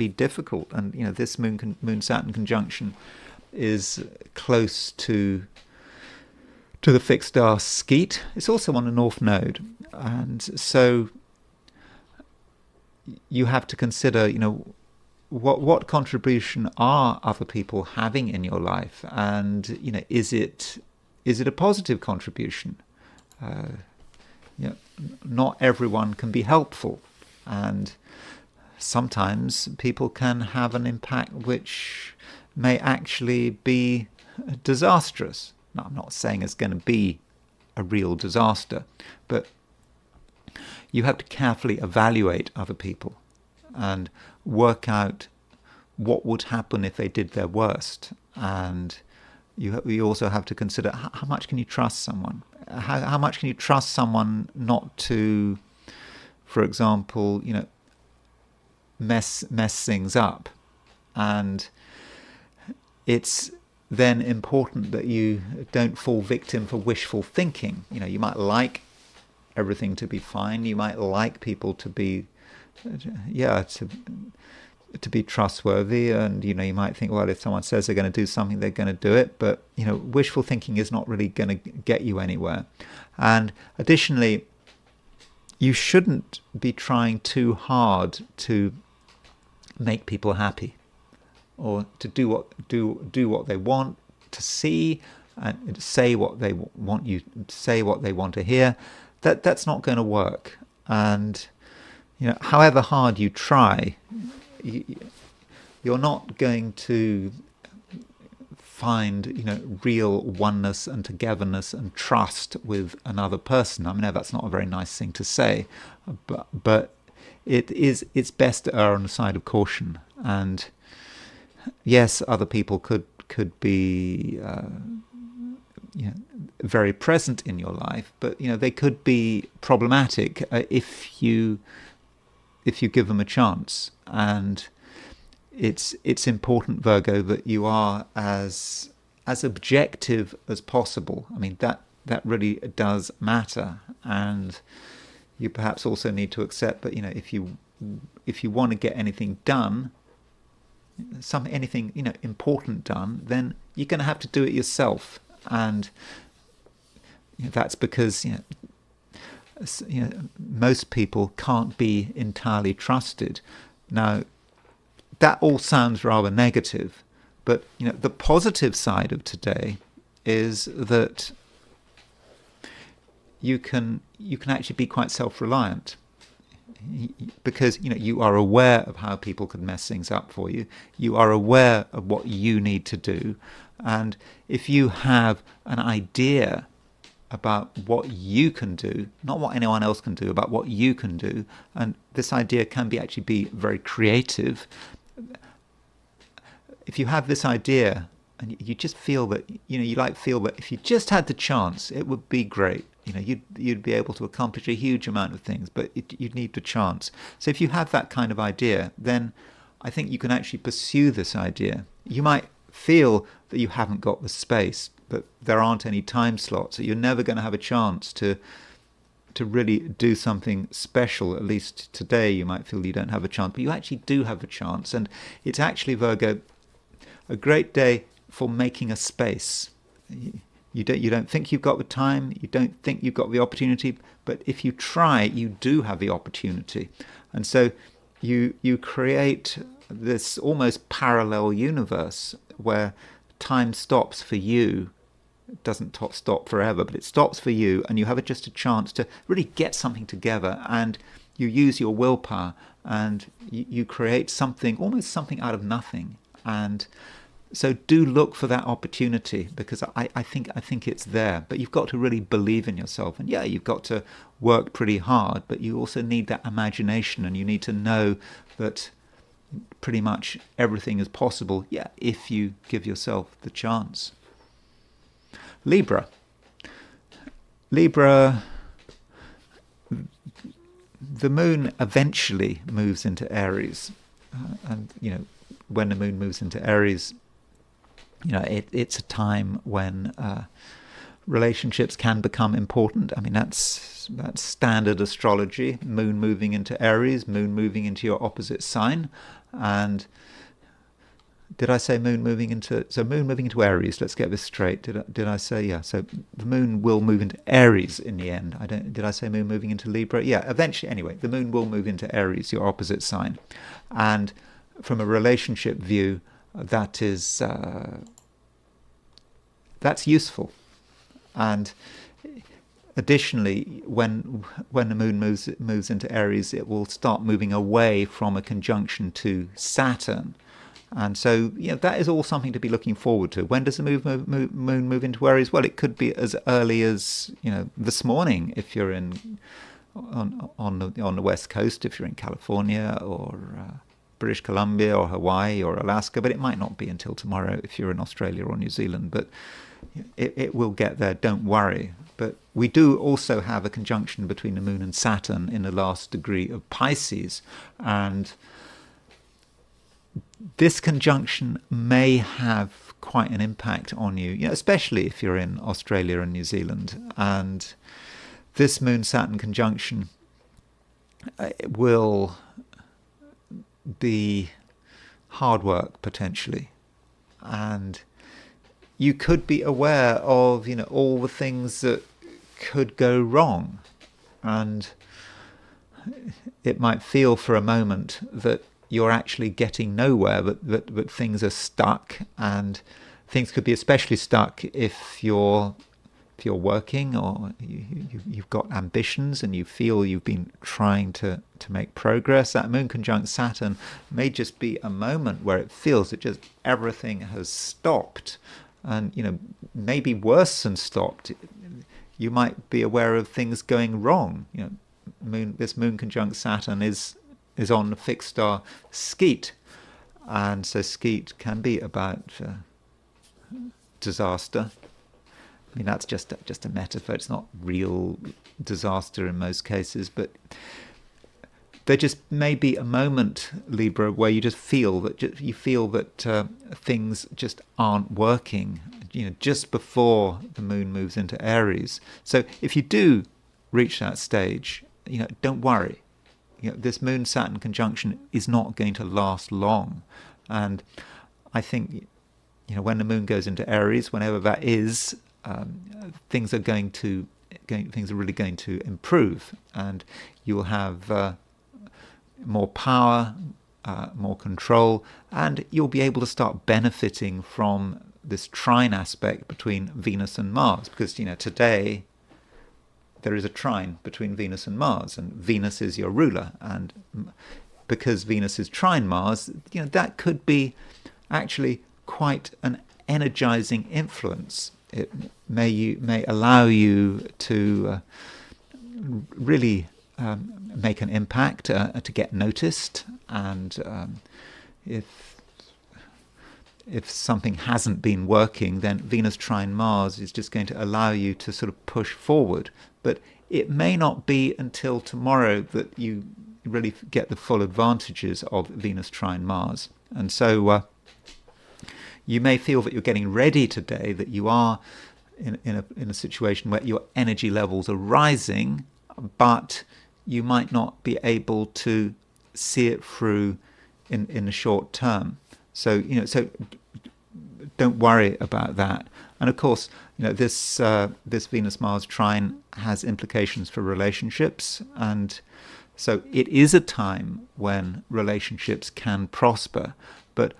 Speaker 1: difficult, and this moon Saturn conjunction is close to the fixed star Skeet. It's also on the North Node, and so you have to consider, what contribution are other people having in your life, and is it a positive contribution? Not everyone can be helpful, and sometimes people can have an impact which may actually be disastrous. Now, I'm not saying it's going to be a real disaster, but you have to carefully evaluate other people and work out what would happen if they did their worst. And you also have to consider, how much can you trust someone? How much can you trust someone not to, for example, mess things up? And it's then important that you don't fall victim for wishful thinking. You might like everything to be fine. You might like people to be, to be trustworthy, and you might think, well, if someone says they're going to do something, they're going to do it. But wishful thinking is not really going to get you anywhere. And additionally, you shouldn't be trying too hard to make people happy, or to do what they want to see, and say what they want you say, what they want to hear. That's not going to work. And however hard you try, you're not going to find real oneness and togetherness and trust with another person. I know that's not a very nice thing to say, but it's best to err on the side of caution. And yes, other people could be very present in your life, but they could be problematic if you give them a chance. And it's important, Virgo, that you are as objective as possible. That really does matter. And you perhaps also need to accept that if you want to get anything done, anything important done, then you're going to have to do it yourself. And that's because most people can't be entirely trusted. Now, that all sounds rather negative, but the positive side of today is that you can actually be quite self-reliant, because you are aware of how people can mess things up for you. You are aware of what you need to do, and if you have an idea about what you can do, not what anyone else can do, about what you can do, and this idea can actually be very creative. If you have this idea and you just feel that feel that if you just had the chance, it would be great. You'd be able to accomplish a huge amount of things, but you'd need the chance. So if you have that kind of idea, then I think you can actually pursue this idea. You might feel that you haven't got the space, but there aren't any time slots, so you're never going to have a chance to really do something special. At least today you might feel you don't have a chance, but you actually do have a chance. And it's actually, Virgo, a great day for making a space. You don't think you've got the time, you don't think you've got the opportunity, but if you try, you do have the opportunity. And so you create this almost parallel universe where time stops for you. It doesn't stop forever, but it stops for you, and you have just a chance to really get something together, and you use your willpower, and you create something, almost something out of nothing. And so do look for that opportunity, because I think it's there. But you've got to really believe in yourself. And yeah, you've got to work pretty hard, but you also need that imagination, and you need to know that pretty much everything is possible, if you give yourself the chance. Libra, the moon eventually moves into Aries. and when the moon moves into Aries, it's a time when relationships can become important. I mean, that's standard astrology. Moon moving into Aries, moon moving into your opposite sign. And did I say moon moving into Aries? Let's get this straight. Did I say, yeah? So the moon will move into Aries in the end. Did I say moon moving into Libra? Yeah, eventually. Anyway, the moon will move into Aries, your opposite sign. And from a relationship view, that's useful. And additionally, when the moon moves into Aries, it will start moving away from a conjunction to Saturn. And so, that is all something to be looking forward to. When does the moon move into Aries? Well, it could be as early as this morning if you're on the West Coast, if you're in California or British Columbia or Hawaii or Alaska. But it might not be until tomorrow if you're in Australia or New Zealand. But it will get there. Don't worry. But we do also have a conjunction between the moon and Saturn in the last degree of Pisces, and this conjunction may have quite an impact on you, especially if you're in Australia and New Zealand. And this Moon-Saturn conjunction will be hard work, potentially. And you could be aware of, all the things that could go wrong. And it might feel for a moment that you're actually getting nowhere, but things are stuck, and things could be especially stuck if you're working or you've got ambitions and you feel you've been trying to make progress. That moon conjunct Saturn may just be a moment where it feels that just everything has stopped, and maybe worse than stopped. You might be aware of things going wrong. This moon conjunct Saturn is on the fixed star Skeet, and so Skeet can be about disaster. I mean, that's just a metaphor. It's not real disaster in most cases, but there just may be a moment, Libra, where you just feel that things just aren't working. Just before the moon moves into Aries. So if you do reach that stage, don't worry. This Moon-Saturn conjunction is not going to last long. And I think, when the moon goes into Aries, whenever that is, things are really going to improve. And you will have more power, more control, and you'll be able to start benefiting from this trine aspect between Venus and Mars. Because, today there is a trine between Venus and Mars, and Venus is your ruler. And because Venus is trine Mars, that could be actually quite an energizing influence. It may allow you to really make an impact, to get noticed, and if something hasn't been working, then Venus trine Mars is just going to allow you to sort of push forward. But it may not be until tomorrow that you really get the full advantages of Venus trine Mars. And so you may feel that you're getting ready today, that you are in a situation where your energy levels are rising, but you might not be able to see it through in the short term. So don't worry about that. And of course, this Venus-Mars trine has implications for relationships, and so it is a time when relationships can prosper. But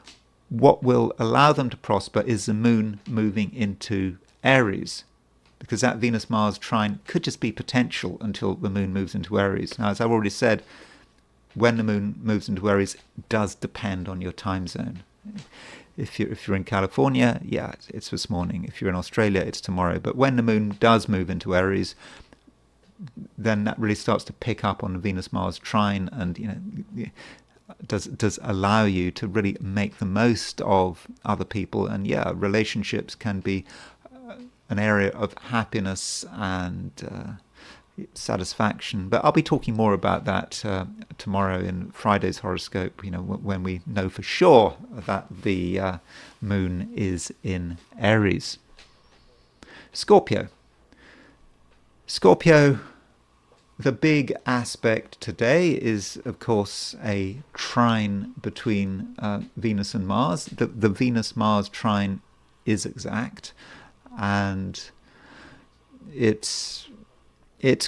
Speaker 1: what will allow them to prosper is the moon moving into Aries, because that Venus-Mars trine could just be potential until the moon moves into Aries. Now, as I've already said, when the moon moves into Aries does depend on your time zone. If you're in California, yeah, it's this morning. If you're in Australia, it's tomorrow. But when the moon does move into Aries, then that really starts to pick up on the Venus-Mars trine, and does allow you to really make the most of other people. And yeah, relationships can be an area of happiness and satisfaction. But I'll be talking more about that tomorrow in Friday's horoscope, when we know for sure that the moon is in Aries. Scorpio. The big aspect today is, of course, a trine between Venus and Mars. The Venus-Mars trine is exact, and it's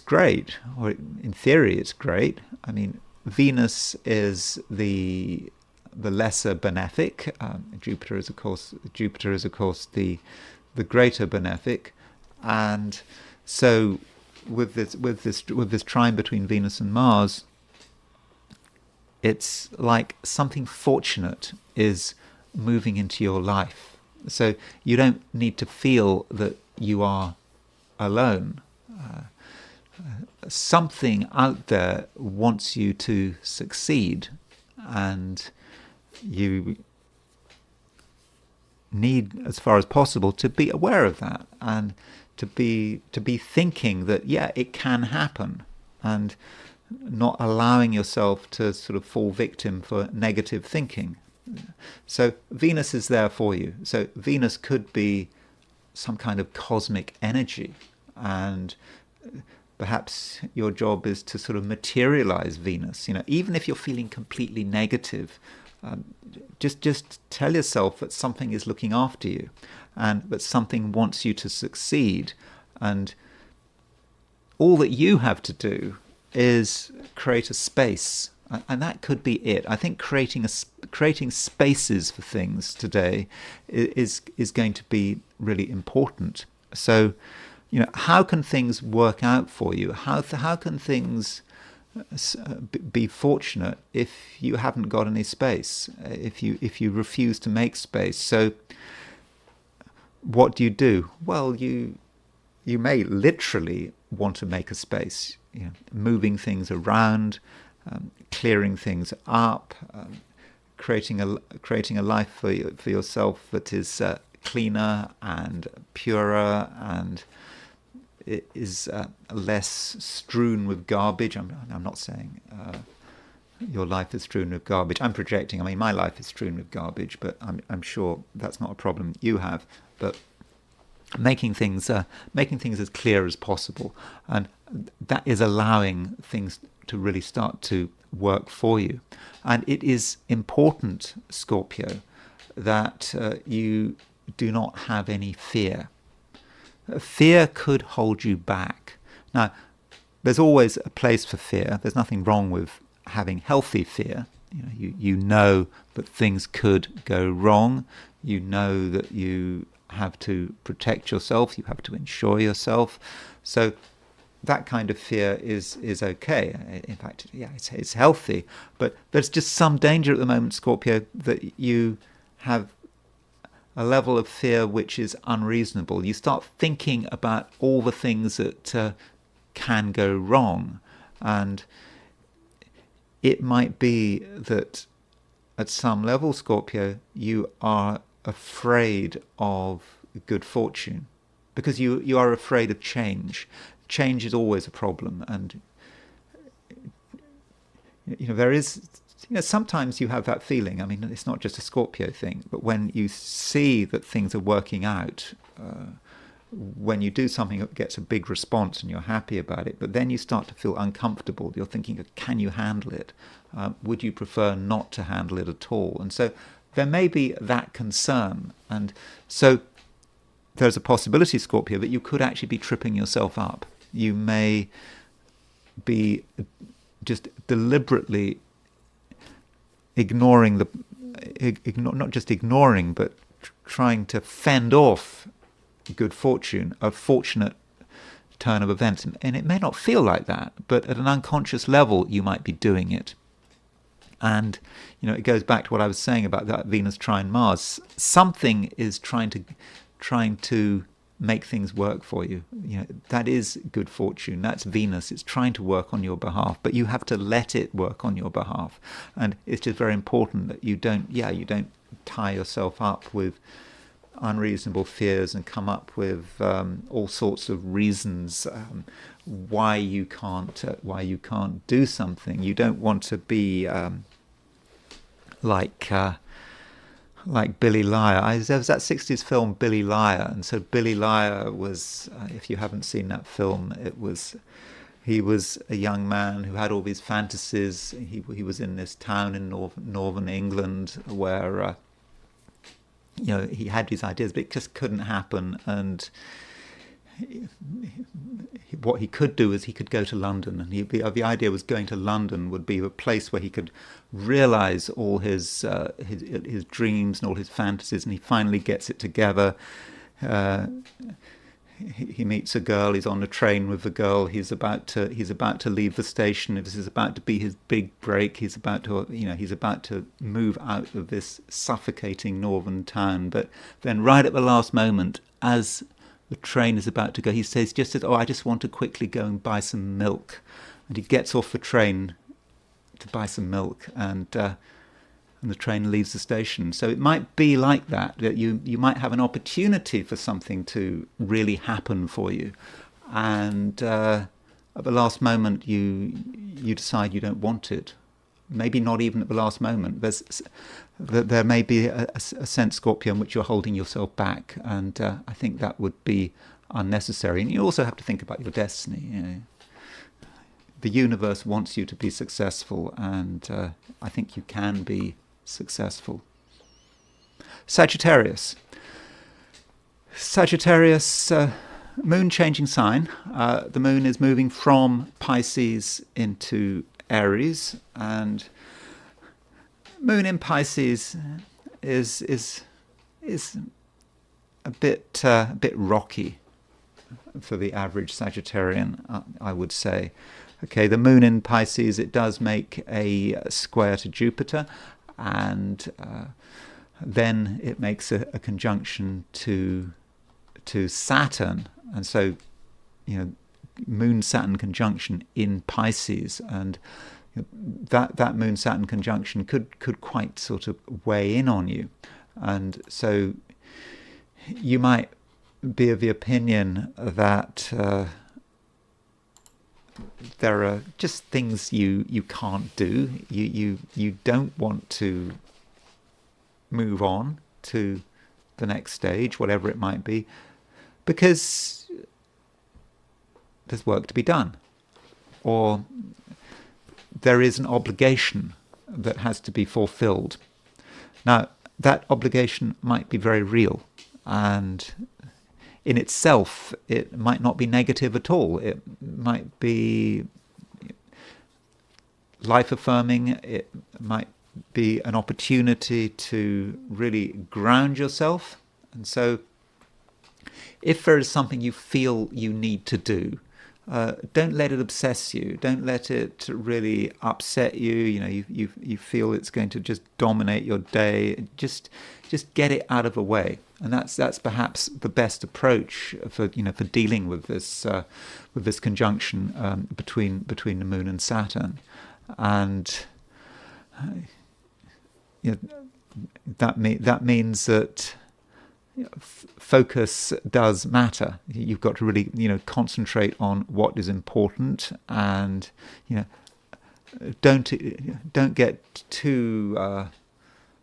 Speaker 1: great, or in theory it's great. I mean, Venus is the lesser benefic. Jupiter is of course the greater benefic, and so with this trine between Venus and Mars, it's like something fortunate is moving into your life. So you don't need to feel that you are alone. Something out there wants you to succeed, and you need, as far as possible, to be aware of that, and to be thinking that it can happen, and not allowing yourself to sort of fall victim for negative thinking. So Venus is there for you. So Venus could be some kind of cosmic energy, and perhaps your job is to sort of materialize Venus. Even if you're feeling completely negative, just tell yourself that something is looking after you, and that something wants you to succeed, and all that you have to do is create a space, and that could be it. I think creating spaces for things today is going to be really important. So, how can things work out for you? How can things be fortunate if you haven't got any space? If you refuse to make space, so what do? Well, you may literally want to make a space, moving things around, clearing things up, creating a life for yourself that is cleaner and purer, and it is less strewn with garbage. I'm not saying your life is strewn with garbage. I'm projecting. I mean, my life is strewn with garbage, but I'm sure that's not a problem you have. But making things as clear as possible, and that is allowing things to really start to work for you. And it is important, Scorpio, that you do not have any fear. Fear could hold you back. Now, there's always a place for fear. There's nothing wrong with having healthy fear. You know that things could go wrong. You know that you have to protect yourself. You have to insure yourself. So that kind of fear is okay. In fact, it's healthy. But there's just some danger at the moment, Scorpio, that you have a level of fear which is unreasonable. You start thinking about all the things that can go wrong, and it might be that at some level, Scorpio, you are afraid of good fortune, because you are afraid of change. Change is always a problem, and there is, sometimes you have that feeling. I mean, it's not just a Scorpio thing, but when you see that things are working out, when you do something that gets a big response and you're happy about it, but then you start to feel uncomfortable. You're thinking, can you handle it? Would you prefer not to handle it at all? And so there may be that concern. And so there's a possibility, Scorpio, that you could actually be tripping yourself up. You may be just deliberately ignoring not just ignoring, but trying to fend off good fortune, a fortunate turn of events. And it may not feel like that, but at an unconscious level, you might be doing it. And, it goes back to what I was saying about that Venus trine Mars. Something is trying to make things work for you. That is good fortune. That's Venus. It's trying to work on your behalf, but you have to let it work on your behalf. And it's just very important that you don't tie yourself up with unreasonable fears and come up with all sorts of reasons why you can't do something. You don't want to be like Billy Liar. There was that 60s film Billy Liar, and so Billy Liar was, if you haven't seen that film, he was a young man who had all these fantasies. He was in this town in northern England where he had these ideas, but it just couldn't happen. And what he could do is he could go to London, and the idea was going to London would be a place where he could realize all his dreams and all his fantasies. And he finally gets it together. He meets a girl. He's on a train with the girl. He's about to leave the station. This is about to be his big break. He's about to move out of this suffocating northern town. But then, right at the last moment, as the train is about to go, he says, "Oh, I just want to quickly go and buy some milk." And he gets off the train to buy some milk, and the train leaves the station. So it might be like that you might have an opportunity for something to really happen for you, and at the last moment you decide you don't want it. Maybe not even at the last moment. There may be a sense, Scorpio, in which you're holding yourself back, and I think that would be unnecessary. And you also have to think about your destiny. The universe wants you to be successful, and I think you can be successful. Sagittarius, moon changing sign. The moon is moving from Pisces into Aries, and moon in Pisces is a bit rocky for the average Sagittarian, I would say. Okay, the moon in Pisces, it does make a square to Jupiter, and then it makes a conjunction to Saturn, and so moon Saturn conjunction in Pisces, and that moon Saturn conjunction could quite sort of weigh in on you, and so you might be of the opinion that there are just things you can't do. You don't want to move on to the next stage, whatever it might be, because there's work to be done, or there is an obligation that has to be fulfilled. Now, that obligation might be very real, and in itself, it might not be negative at all. It might be life-affirming. It might be an opportunity to really ground yourself. And so if there is something you feel you need to do, don't let it obsess you. Don't let it really upset you. You feel it's going to just dominate your day. Just get it out of the way, and that's perhaps the best approach for dealing with this conjunction between the moon and Saturn, and that means that focus does matter. You've got to really concentrate on what is important, and don't get too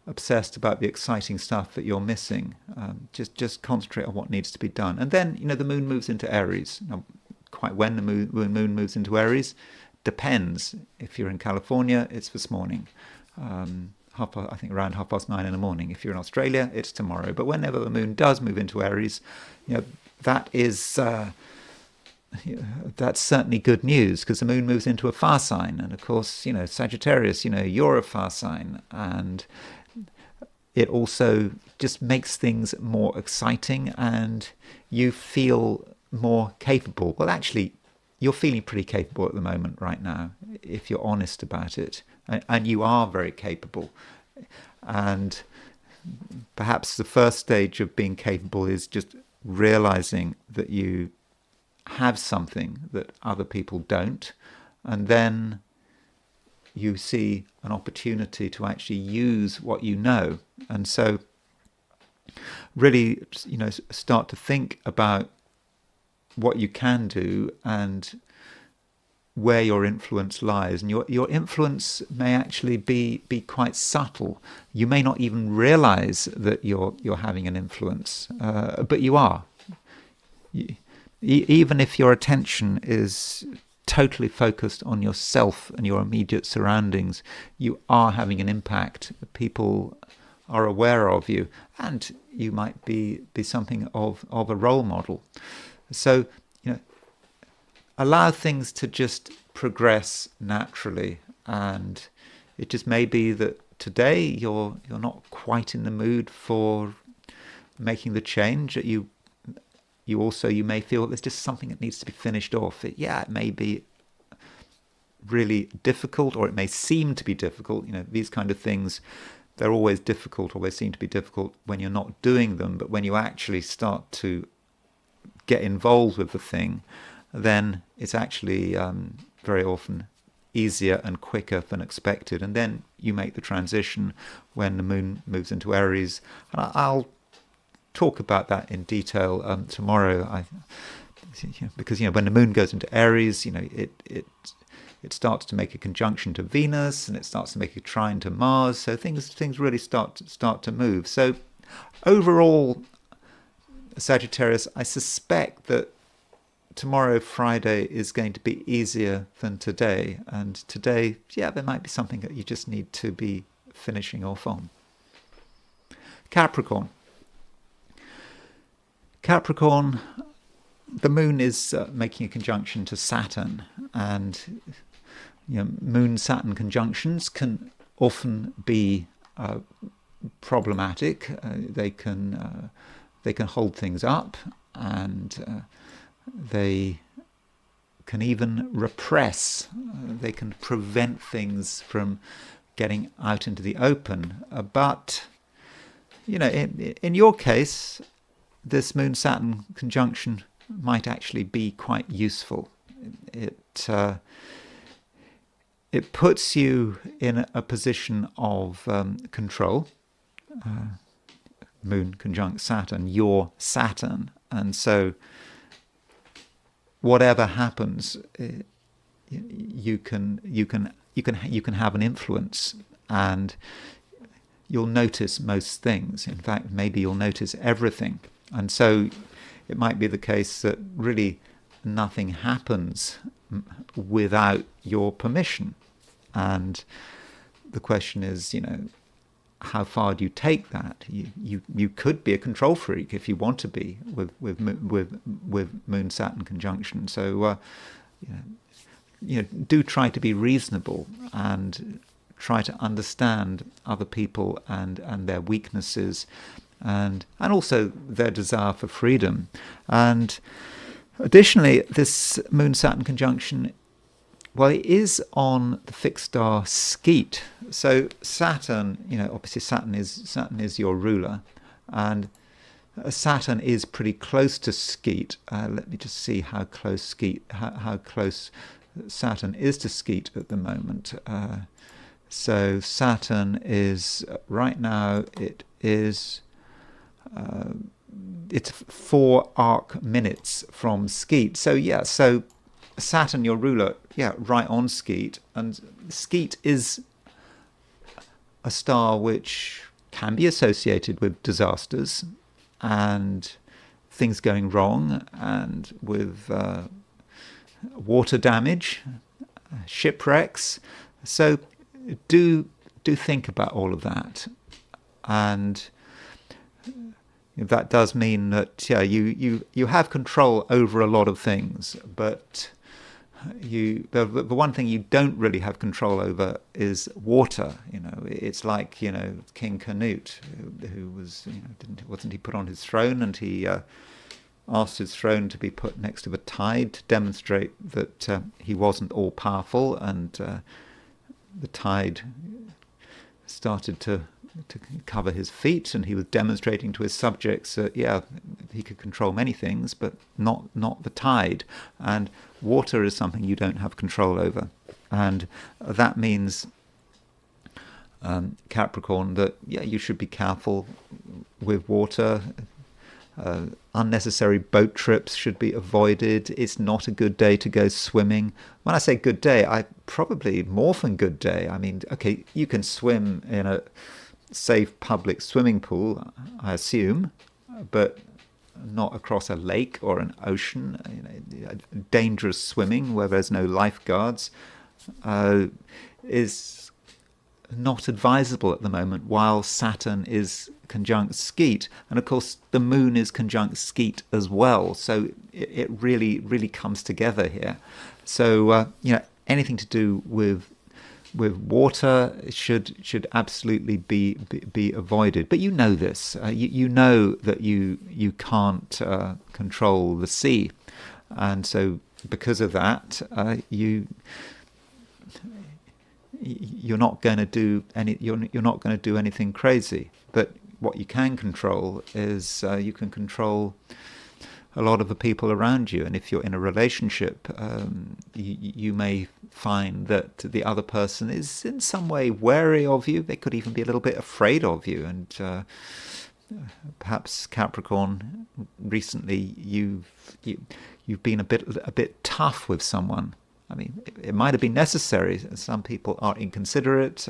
Speaker 1: obsessed about the exciting stuff that you're missing. Just concentrate on what needs to be done, and then the moon moves into Aries. Now, quite when the moon moves into Aries depends. If you're in California, it's this morning. I think around 9:30 in the morning. If you're in Australia, it's tomorrow. But whenever the moon does move into Aries, that is that's certainly good news, because the moon moves into a fire sign, and of course, Sagittarius, you're a fire sign, and it also just makes things more exciting, and you feel more capable. Well, actually, you're feeling pretty capable at the moment right now, if you're honest about it. And you are very capable. And perhaps the first stage of being capable is just realizing that you have something that other people don't. And then you see an opportunity to actually use what you know. And so really, start to think about what you can do and where your influence lies. And your influence may actually be quite subtle. You may not even realize that you're having an influence, but you are. Even if your attention is totally focused on yourself and your immediate surroundings, you are having an impact. People are aware of you, and you might be something of a role model. So, allow things to just progress naturally, and it just may be that today you're not quite in the mood for making the change. You may feel there's just something that needs to be finished off. It may be really difficult, or it may seem to be difficult. These kind of things, they're always difficult, or they seem to be difficult when you're not doing them. But when you actually start to get involved with the thing, then it's actually very often easier and quicker than expected. And then you make the transition when the moon moves into Aries. And I'll talk about that in detail tomorrow. Because when the moon goes into Aries, it starts to make a conjunction to Venus, and it starts to make a trine to Mars. So things really start to move. So overall, Sagittarius, I suspect that tomorrow, Friday, is going to be easier than today. And today, there might be something that you just need to be finishing off on. Capricorn, the moon is making a conjunction to Saturn, and moon-Saturn conjunctions can often be problematic. They can hold things up, and they can even repress. They can prevent things from getting out into the open. But in your case, this Moon-Saturn conjunction might actually be quite useful. It puts you in a position of control. Moon conjunct Saturn, your Saturn, and so whatever happens, you can have an influence, and you'll notice most things. In fact, maybe you'll notice everything. And so it might be the case that really nothing happens without your permission. And the question is, how far do you take that? You could be a control freak if you want to be with Moon Saturn conjunction. So do try to be reasonable and try to understand other people and their weaknesses and also their desire for freedom. And additionally, this Moon Saturn conjunction, well, it is on the fixed star Skeet. So Saturn, obviously Saturn is your ruler, and Saturn is pretty close to Skeet. Let me just see how close how close Saturn is to Skeet at the moment. So Saturn is right now. It's 4 arc minutes from Skeet. So Saturn, your ruler, right on Skeet. And Skeet is a star which can be associated with disasters and things going wrong, and with water damage, shipwrecks. So do think about all of that. And that does mean that you have control over a lot of things, but the one thing you don't really have control over is water. It's like King Canute, who was wasn't he put on his throne, and he asked his throne to be put next to the tide to demonstrate that he wasn't all powerful, and the tide started to cover his feet, and he was demonstrating to his subjects that he could control many things, but not the tide. And water is something you don't have control over, and that means Capricorn, that you should be careful with water. Unnecessary boat trips should be avoided. It's not a good day to go swimming. When I say good day, I probably more than good day. I mean, okay, you can swim in a safe public swimming pool, I assume, but not across a lake or an ocean. Dangerous swimming where there's no lifeguards is not advisable at the moment, while Saturn is conjunct Skeet, and of course the Moon is conjunct Skeet as well. So it really comes together here. So anything to do with water should absolutely be avoided. But you know this. You know that you can't control the sea, and so because of that, you're not going to do you're not going to do anything crazy. But what you can control is you can control a lot of the people around you. And if you're in a relationship, you may find that the other person is in some way wary of you. They could even be a little bit afraid of you. And perhaps Capricorn, recently you've been a bit tough with someone. I mean, it might have been necessary. Some people are inconsiderate.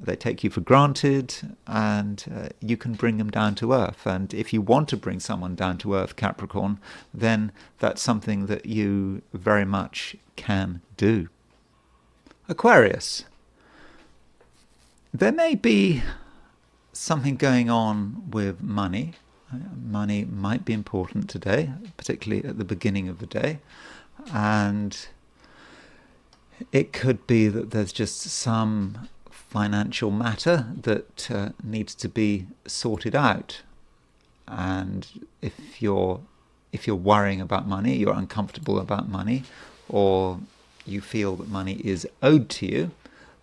Speaker 1: They take you for granted, and you can bring them down to earth. And if you want to bring someone down to earth, Capricorn, then that's something that you very much can do. Aquarius. There may be something going on with money. Money might be important today, particularly at the beginning of the day. And it could be that there's just some financial matter that needs to be sorted out. And if you're worrying about money, you're uncomfortable about money, or you feel that money is owed to you,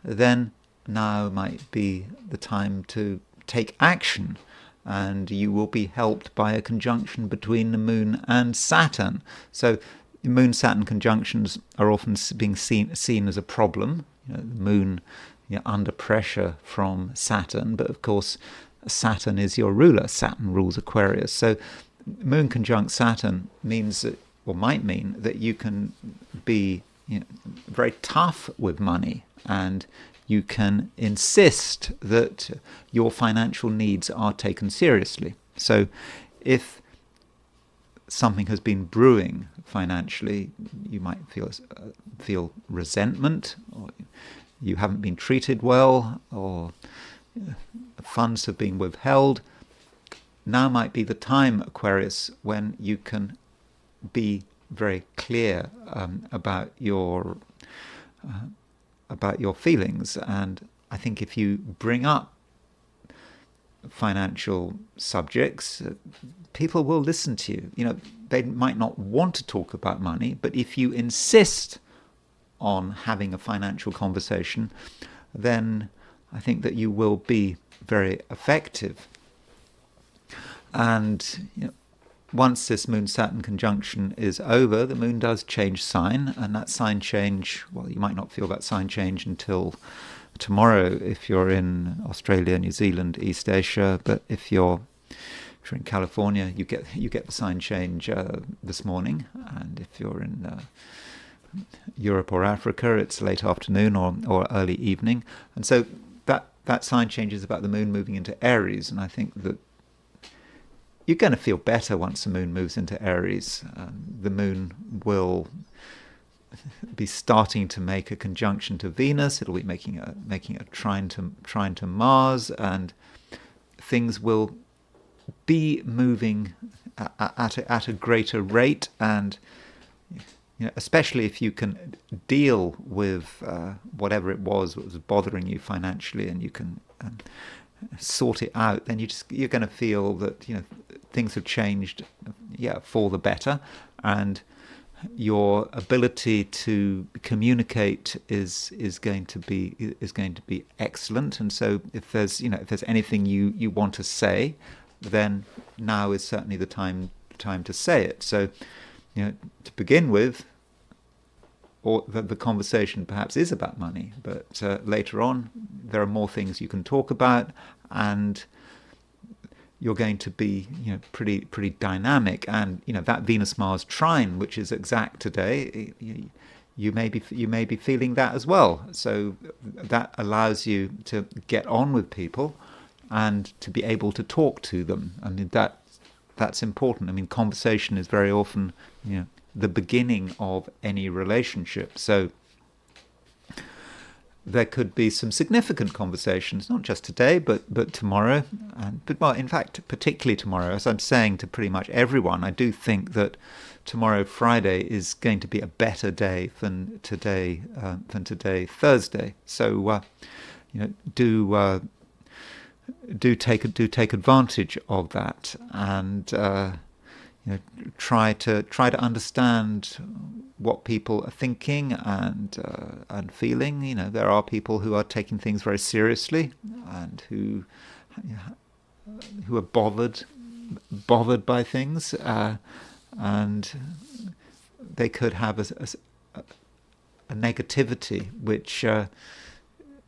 Speaker 1: then now might be the time to take action. And you will be helped by a conjunction between the Moon and Saturn. So Moon-Saturn conjunctions are often being seen as a problem. The Moon under pressure from Saturn, but of course Saturn is your ruler. Saturn rules Aquarius. So Moon conjunct Saturn means that, or might mean that you can be very tough with money, and you can insist that your financial needs are taken seriously. So if something has been brewing financially, you might feel resentment, or you haven't been treated well, or funds have been withheld. Now might be the time, Aquarius, when you can be very clear about your feelings. And I think if you bring up financial subjects, people will listen to you. They might not want to talk about money, but if you insist on having a financial conversation, then I think that you will be very effective. And once this Moon-Saturn conjunction is over, the Moon does change sign, and that sign change, well, you might not feel that sign change until tomorrow if you're in Australia, New Zealand, East Asia, but if you're in California, you get the sign change this morning, and if you're in Europe or Africa, it's late afternoon or early evening. And so that sign change is about the Moon moving into Aries, and I think that you're going to feel better once the Moon moves into Aries. The Moon will be starting to make a conjunction to Venus. It'll be making a trine to Mars, and things will be moving at a greater rate. And especially if you can deal with whatever it was that was bothering you financially, and you can sort it out, then you're going to feel that things have changed, for the better, and your ability to communicate is going to be excellent. And so if there's anything you want to say, then now is certainly the time to say it. So to begin with, or the conversation perhaps is about money, but later on there are more things you can talk about, and you're going to be, pretty dynamic. And that Venus-Mars trine, which is exact today, you may be feeling that as well. So that allows you to get on with people and to be able to talk to them. I mean, that's important. I mean, conversation is very often, the beginning of any relationship. So there could be some significant conversations, not just today, but tomorrow. Well, in fact, particularly tomorrow, as I'm saying to pretty much everyone, I do think that tomorrow, Friday, is going to be a better day than today, Thursday. So, do take advantage of that, and try to understand what people are thinking and feeling. There are people who are taking things very seriously and who are bothered by things, and they could have a negativity which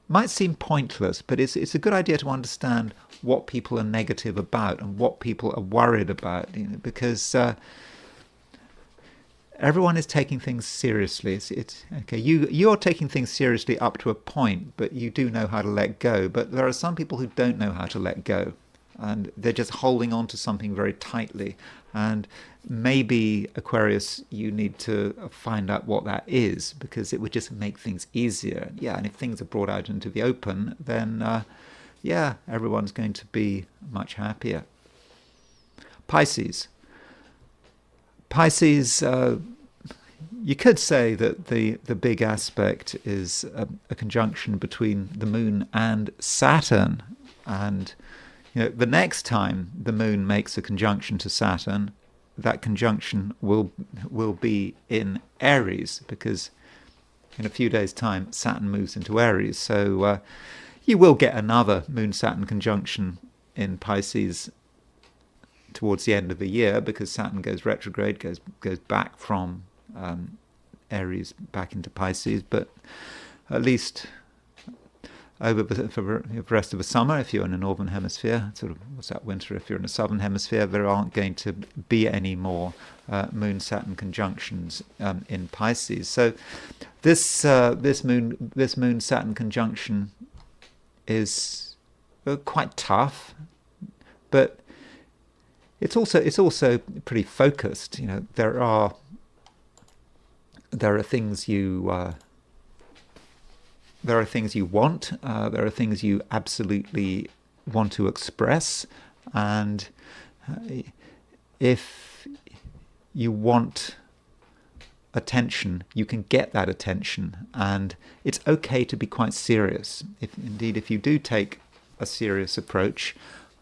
Speaker 1: might seem pointless, but it's a good idea to understand what people are negative about and what people are worried about, because everyone is taking things seriously. It's okay. You're taking things seriously up to a point, but you do know how to let go. But there are some people who don't know how to let go, and they're just holding on to something very tightly. And maybe, Aquarius, you need to find out what that is, because it would just make things easier. Yeah, and if things are brought out into the open, then everyone's going to be much happier. Pisces, you could say that the big aspect is a conjunction between the moon and Saturn. And the next time the moon makes a conjunction to Saturn, that conjunction will be in Aries, because in a few days' time Saturn moves into Aries. So you will get another moon-Saturn conjunction in Pisces towards the end of the year, because Saturn goes retrograde, goes back from Aries back into Pisces. But at least over for the rest of the summer, if you're in the northern hemisphere, sort of what's that, winter if you're in the southern hemisphere, there aren't going to be any more moon-Saturn conjunctions in Pisces. So this moon-Saturn conjunction is quite tough, but it's also pretty focused. There are things you want. There are things you absolutely want to express, and if you want attention, you can get that attention, and it's okay to be quite serious. If you do take a serious approach,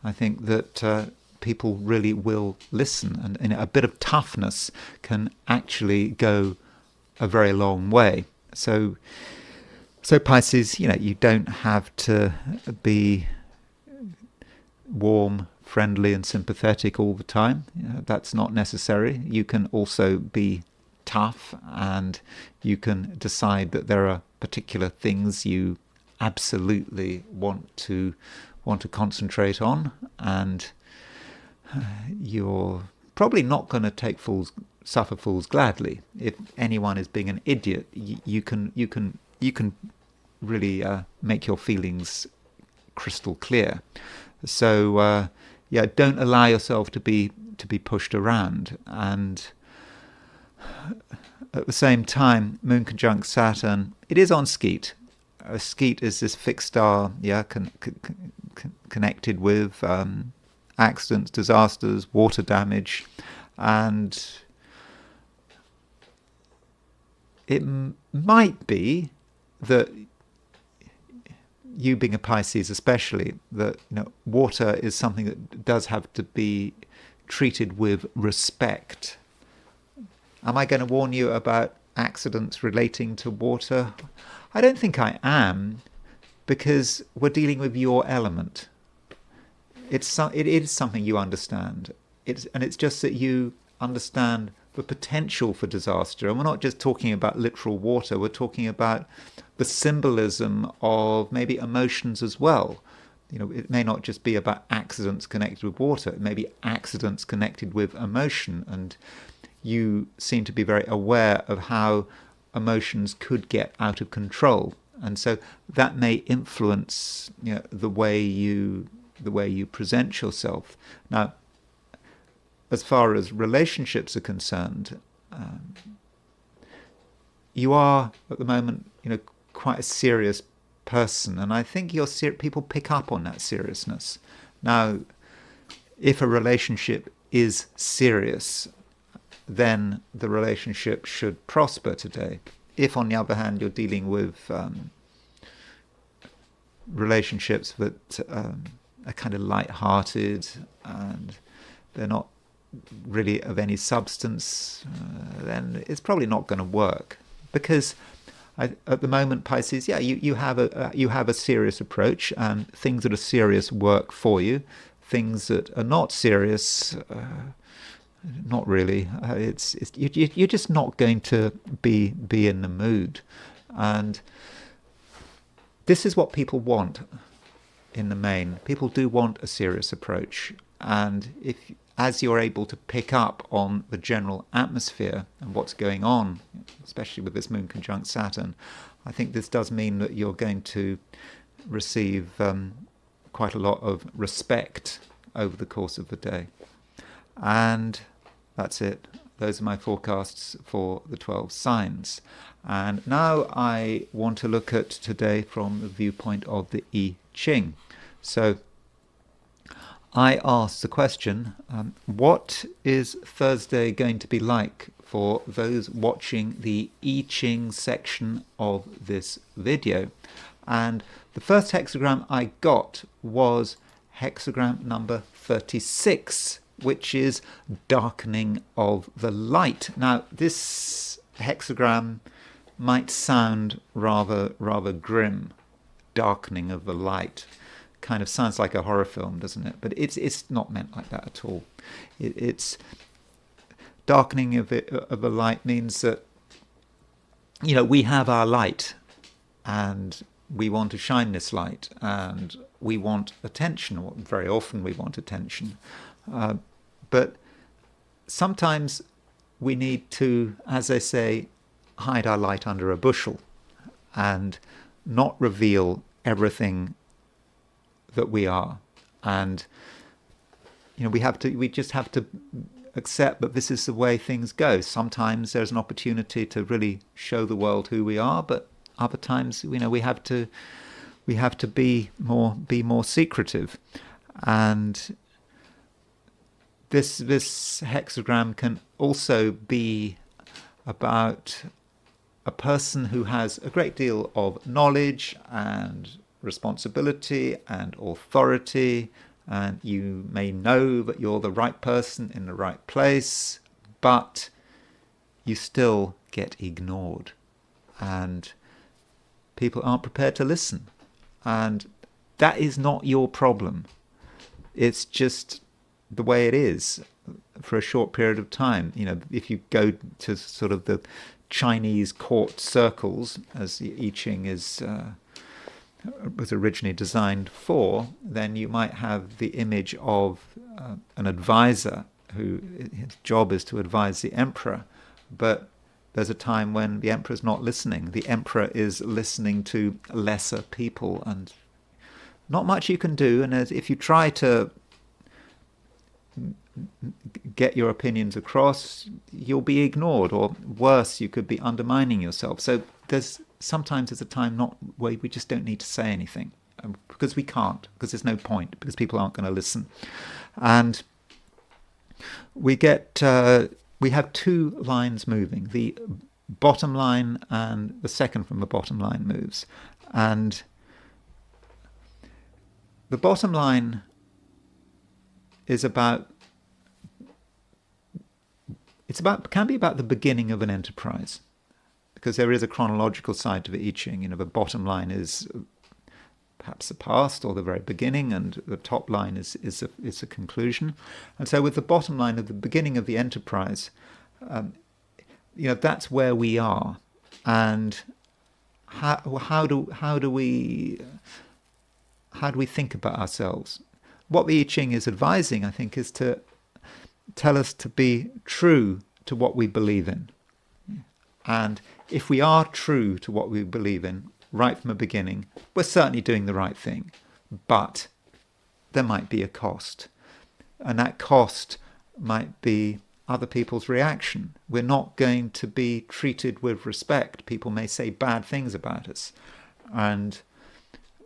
Speaker 1: I think that people really will listen, and a bit of toughness can actually go a very long way. So Pisces, you don't have to be warm, friendly and sympathetic all the time. That's not necessary. You can also be tough, and you can decide that there are particular things you absolutely want to concentrate on, and you're probably not going to suffer fools gladly. If anyone is being an idiot, you can really make your feelings crystal clear. So don't allow yourself to be pushed around. And at the same time, Moon conjunct Saturn, it is on Skeet. Skeet is this fixed star, connected with accidents, disasters, water damage, and it might be that, you being a Pisces especially, that water is something that does have to be treated with respect. Am I going to warn you about accidents relating to water? I don't think I am, because we're dealing with your element. It is something you understand. It's just that you understand the potential for disaster. And we're not just talking about literal water, we're talking about the symbolism of maybe emotions as well. It may not just be about accidents connected with water, it may be accidents connected with emotion. And you seem to be very aware of how emotions could get out of control. And so that may influence the way you present yourself. Now, as far as relationships are concerned, you are at the moment, quite a serious person, and I think people pick up on that seriousness. Now, if a relationship is serious, then the relationship should prosper today. If, on the other hand, you're dealing with relationships that are kind of light-hearted and they're not really of any substance, then it's probably not going to work. Because at the moment, Pisces, you have a serious approach, and things that are serious work for you. Things that are not serious, not really. You're just not going to be in the mood, and this is what people want. In the main, people do want a serious approach, and as you're able to pick up on the general atmosphere and what's going on, especially with this moon conjunct Saturn, I think this does mean that you're going to receive quite a lot of respect over the course of the day. And that's it. Those are my forecasts for the 12 signs. And now I want to look at today from the viewpoint of the I Ching. So I asked the question, what is Thursday going to be like for those watching the I Ching section of this video? And the first hexagram I got was hexagram number 36, which is darkening of the light. Now, this hexagram might sound rather grim, darkening of the light. Kind of sounds like a horror film, doesn't it? But it's not meant like that at all. It's darkening of the light means that we have our light, and we want to shine this light, and we want attention. Very often we want attention, but sometimes we need to, as they say, hide our light under a bushel and not reveal everything that we are. And we just have to accept that this is the way things go. Sometimes there's an opportunity to really show the world who we are, but other times we have to be more secretive. And this hexagram can also be about a person who has a great deal of knowledge and responsibility and authority, and you may know that you're the right person in the right place, but you still get ignored, and people aren't prepared to listen. And that is not your problem. It's just the way it is for a short period of time. If you go to sort of the Chinese court circles, as the I Ching was originally designed for, then you might have the image of an advisor who his job is to advise the emperor, but there's a time when the emperor's not listening. The emperor is listening to lesser people, and not much you can do. And if you try to get your opinions across, you'll be ignored, or worse, you could be undermining yourself. So sometimes there's a time where we just don't need to say anything, because we can't, because there's no point, because people aren't going to listen. And we have two lines moving. The bottom line and the second from the bottom line moves. And the bottom line is can be about the beginning of an enterprise, because there is a chronological side to the I Ching. The bottom line is perhaps the past or the very beginning, and the top line is a conclusion. And so with the bottom line of the beginning of the enterprise, that's where we are. And how do we think about ourselves? What the I Ching is advising, I think, is to tell us to be true to what we believe in. And if we are true to what we believe in right from the beginning, we're certainly doing the right thing. But there might be a cost. And that cost might be other people's reaction. We're not going to be treated with respect. People may say bad things about us. And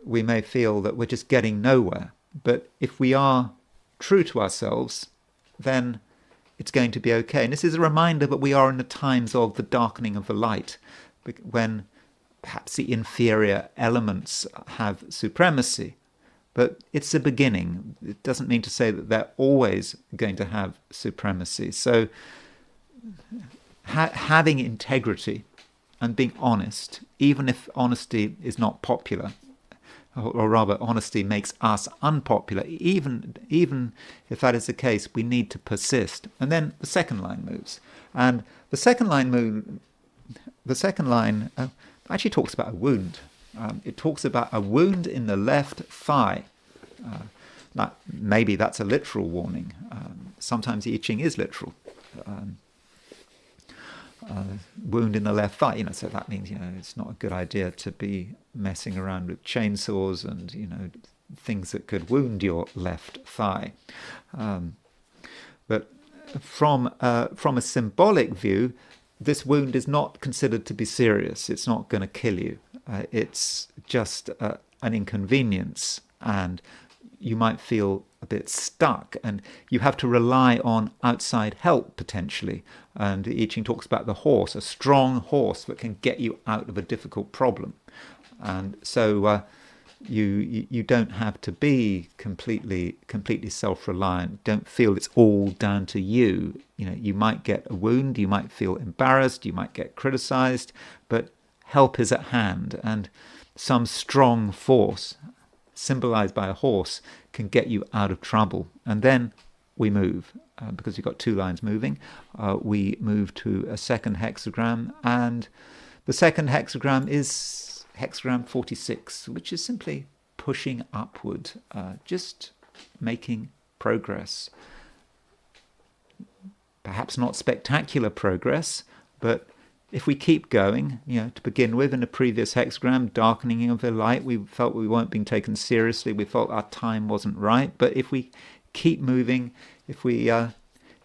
Speaker 1: we may feel that we're just getting nowhere. But if we are true to ourselves, then it's going to be okay. And this is a reminder that we are in the times of the darkening of the light, when perhaps the inferior elements have supremacy. But it's a beginning. It doesn't mean to say that they're always going to have supremacy. So having integrity and being honest, even if honesty is not popular, or rather honesty makes us unpopular, even if that is the case, we need to persist. And then the second line moves. And the second line actually talks about a wound. It talks about a wound in the left thigh. Maybe that's a literal warning. Sometimes the I Ching is literal. Wound in the left thigh, so that means, it's not a good idea to be messing around with chainsaws and, things that could wound your left thigh. But from a symbolic view, this wound is not considered to be serious. It's not going to kill you. It's just an inconvenience, and you might feel a bit stuck, and you have to rely on outside help potentially. And I Ching talks about the horse, a strong horse that can get you out of a difficult problem. And so you don't have to be completely self-reliant. Don't feel it's all down to you. You might get a wound, you might feel embarrassed, you might get criticized, but help is at hand, and some strong force, symbolized by a horse, can get you out of trouble. And then we move, because you've got two lines moving. We move to a second hexagram, and the second hexagram is hexagram 46, which is simply pushing upward, just making progress. Perhaps not spectacular progress, but if we keep going, to begin with, in the previous hexagram, darkening of the light, we felt we weren't being taken seriously. We felt our time wasn't right. But if we keep moving, if we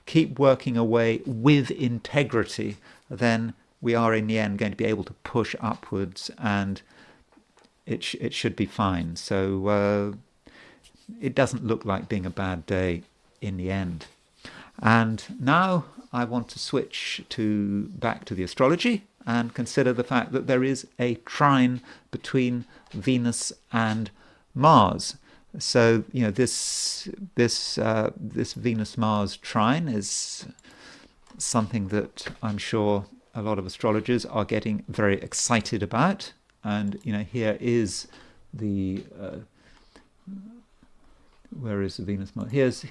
Speaker 1: keep working away with integrity, then we are in the end going to be able to push upwards, and it should be fine. So it doesn't look like being a bad day in the end. And now I want to switch back to the astrology and consider the fact that there is a trine between Venus and Mars. So this Venus-Mars trine is something that I'm sure a lot of astrologers are getting very excited about. And here is the where is the Venus-Mars? Here is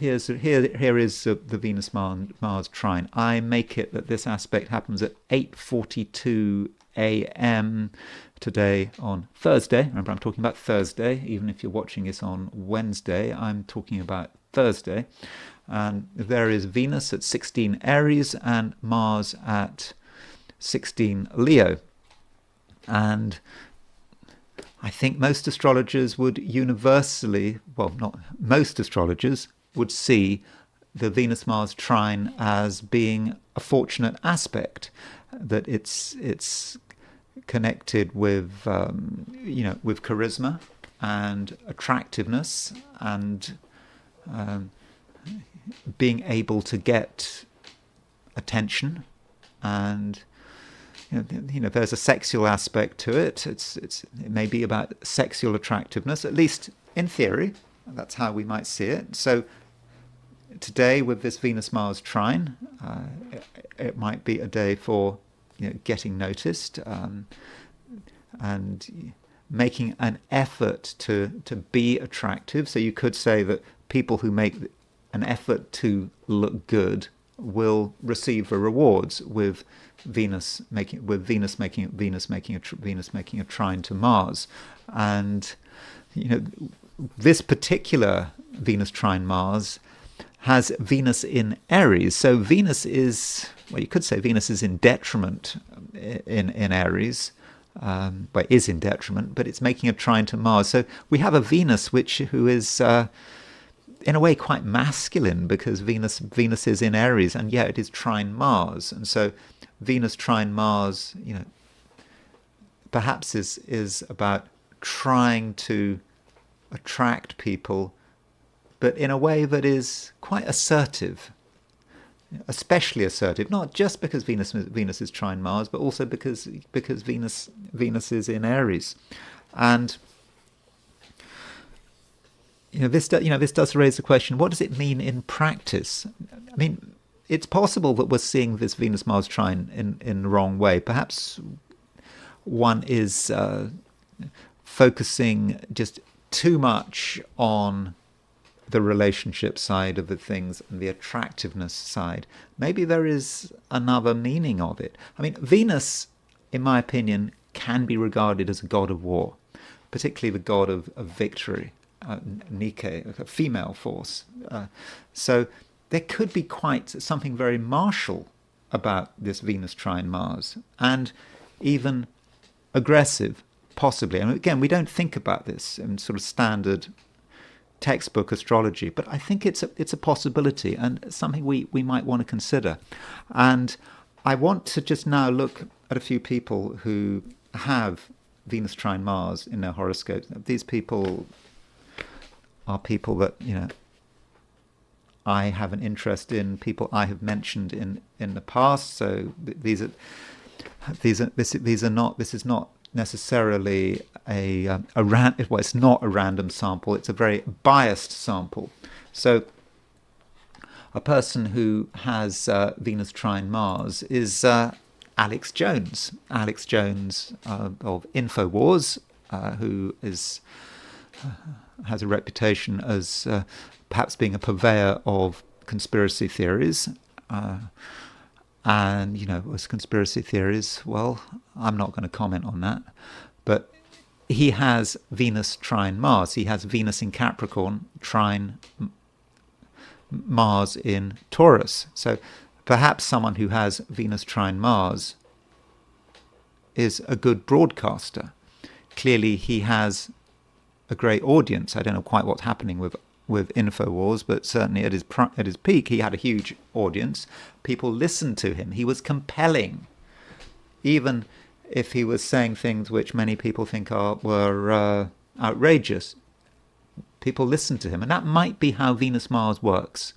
Speaker 1: the Venus-Mars trine. I make it that this aspect happens at 8:42 a.m. today on Thursday. Remember, I'm talking about Thursday. Even if you're watching this on Wednesday, I'm talking about Thursday. And there is Venus at 16 Aries and Mars at 16 Leo. And I think most astrologers would universally, well, not most astrologers, would see the Venus-Mars trine as being a fortunate aspect, that it's connected with, with charisma and attractiveness and being able to get attention, and there's a sexual aspect to it. It may be about sexual attractiveness, at least in theory. That's how we might see it. So today, with this Venus-Mars trine, it might be a day for getting noticed, and making an effort to be attractive. So you could say that people who make an effort to look good will receive the rewards with Venus making a trine to Mars. And this particular Venus trine Mars has Venus in Aries. So Venus is, well, you could say Venus is in detriment in Aries. Is in detriment, but it's making a trine to Mars. So we have a Venus who is in a way quite masculine, because Venus is in Aries, and yet it is trine Mars. And so Venus trine Mars, perhaps is about trying to attract people, but in a way that is quite assertive, especially assertive, not just because Venus is trine Mars, but also because Venus is in Aries. And this does raise the question: what does it mean in practice? I mean, it's possible that we're seeing this Venus Mars trine in the wrong way. Perhaps one is focusing just too much on the relationship side of the things and the attractiveness side. Maybe there is another meaning of it. I mean, Venus, in my opinion, can be regarded as a god of war, particularly the god of victory, Nike, a female force. So there could be quite something very martial about this Venus trine Mars, and even aggressive, possibly. And again, we don't think about this in sort of standard textbook astrology, but I think it's a possibility and something we might want to consider. And I want to just now look at a few people who have Venus trine Mars in their horoscopes. These people are people that I have an interest in, people I have mentioned in the past. So this is not necessarily it's not a random sample, it's a very biased sample. So a person who has Venus trine Mars is Alex Jones. Alex Jones of InfoWars, who has a reputation as perhaps being a purveyor of conspiracy theories. And, as conspiracy theories, well, I'm not going to comment on that. But he has Venus trine Mars. He has Venus in Capricorn, trine Mars in Taurus. So perhaps someone who has Venus trine Mars is a good broadcaster. Clearly, he has a great audience. I don't know quite what's happening with InfoWars, but certainly at his peak, he had a huge audience. People listened to him. He was compelling, even if he was saying things which many people think were outrageous. People listened to him, and that might be how Venus Mars works.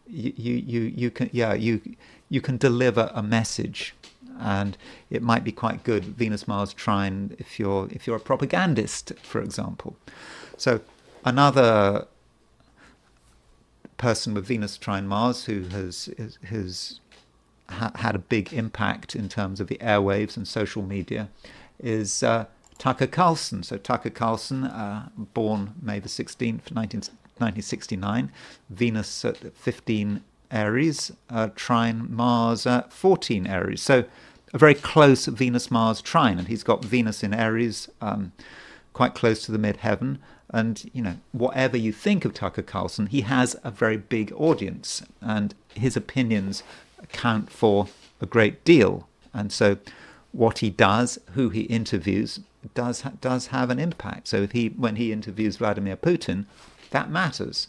Speaker 1: You can deliver a message, and it might be quite good Venus Mars trine if you're a propagandist, for example. So another person with Venus trine Mars who has had a big impact in terms of the airwaves and social media is Tucker Carlson. So Tucker Carlson, born May the 16th, 1969, Venus at 15 Aries, trine Mars at 14 Aries. So a very close Venus-Mars trine, and he's got Venus in Aries, quite close to the midheaven. And, whatever you think of Tucker Carlson, he has a very big audience, and his opinions account for a great deal. And so what he does, who he interviews, does have an impact. So when he interviews Vladimir Putin, that matters.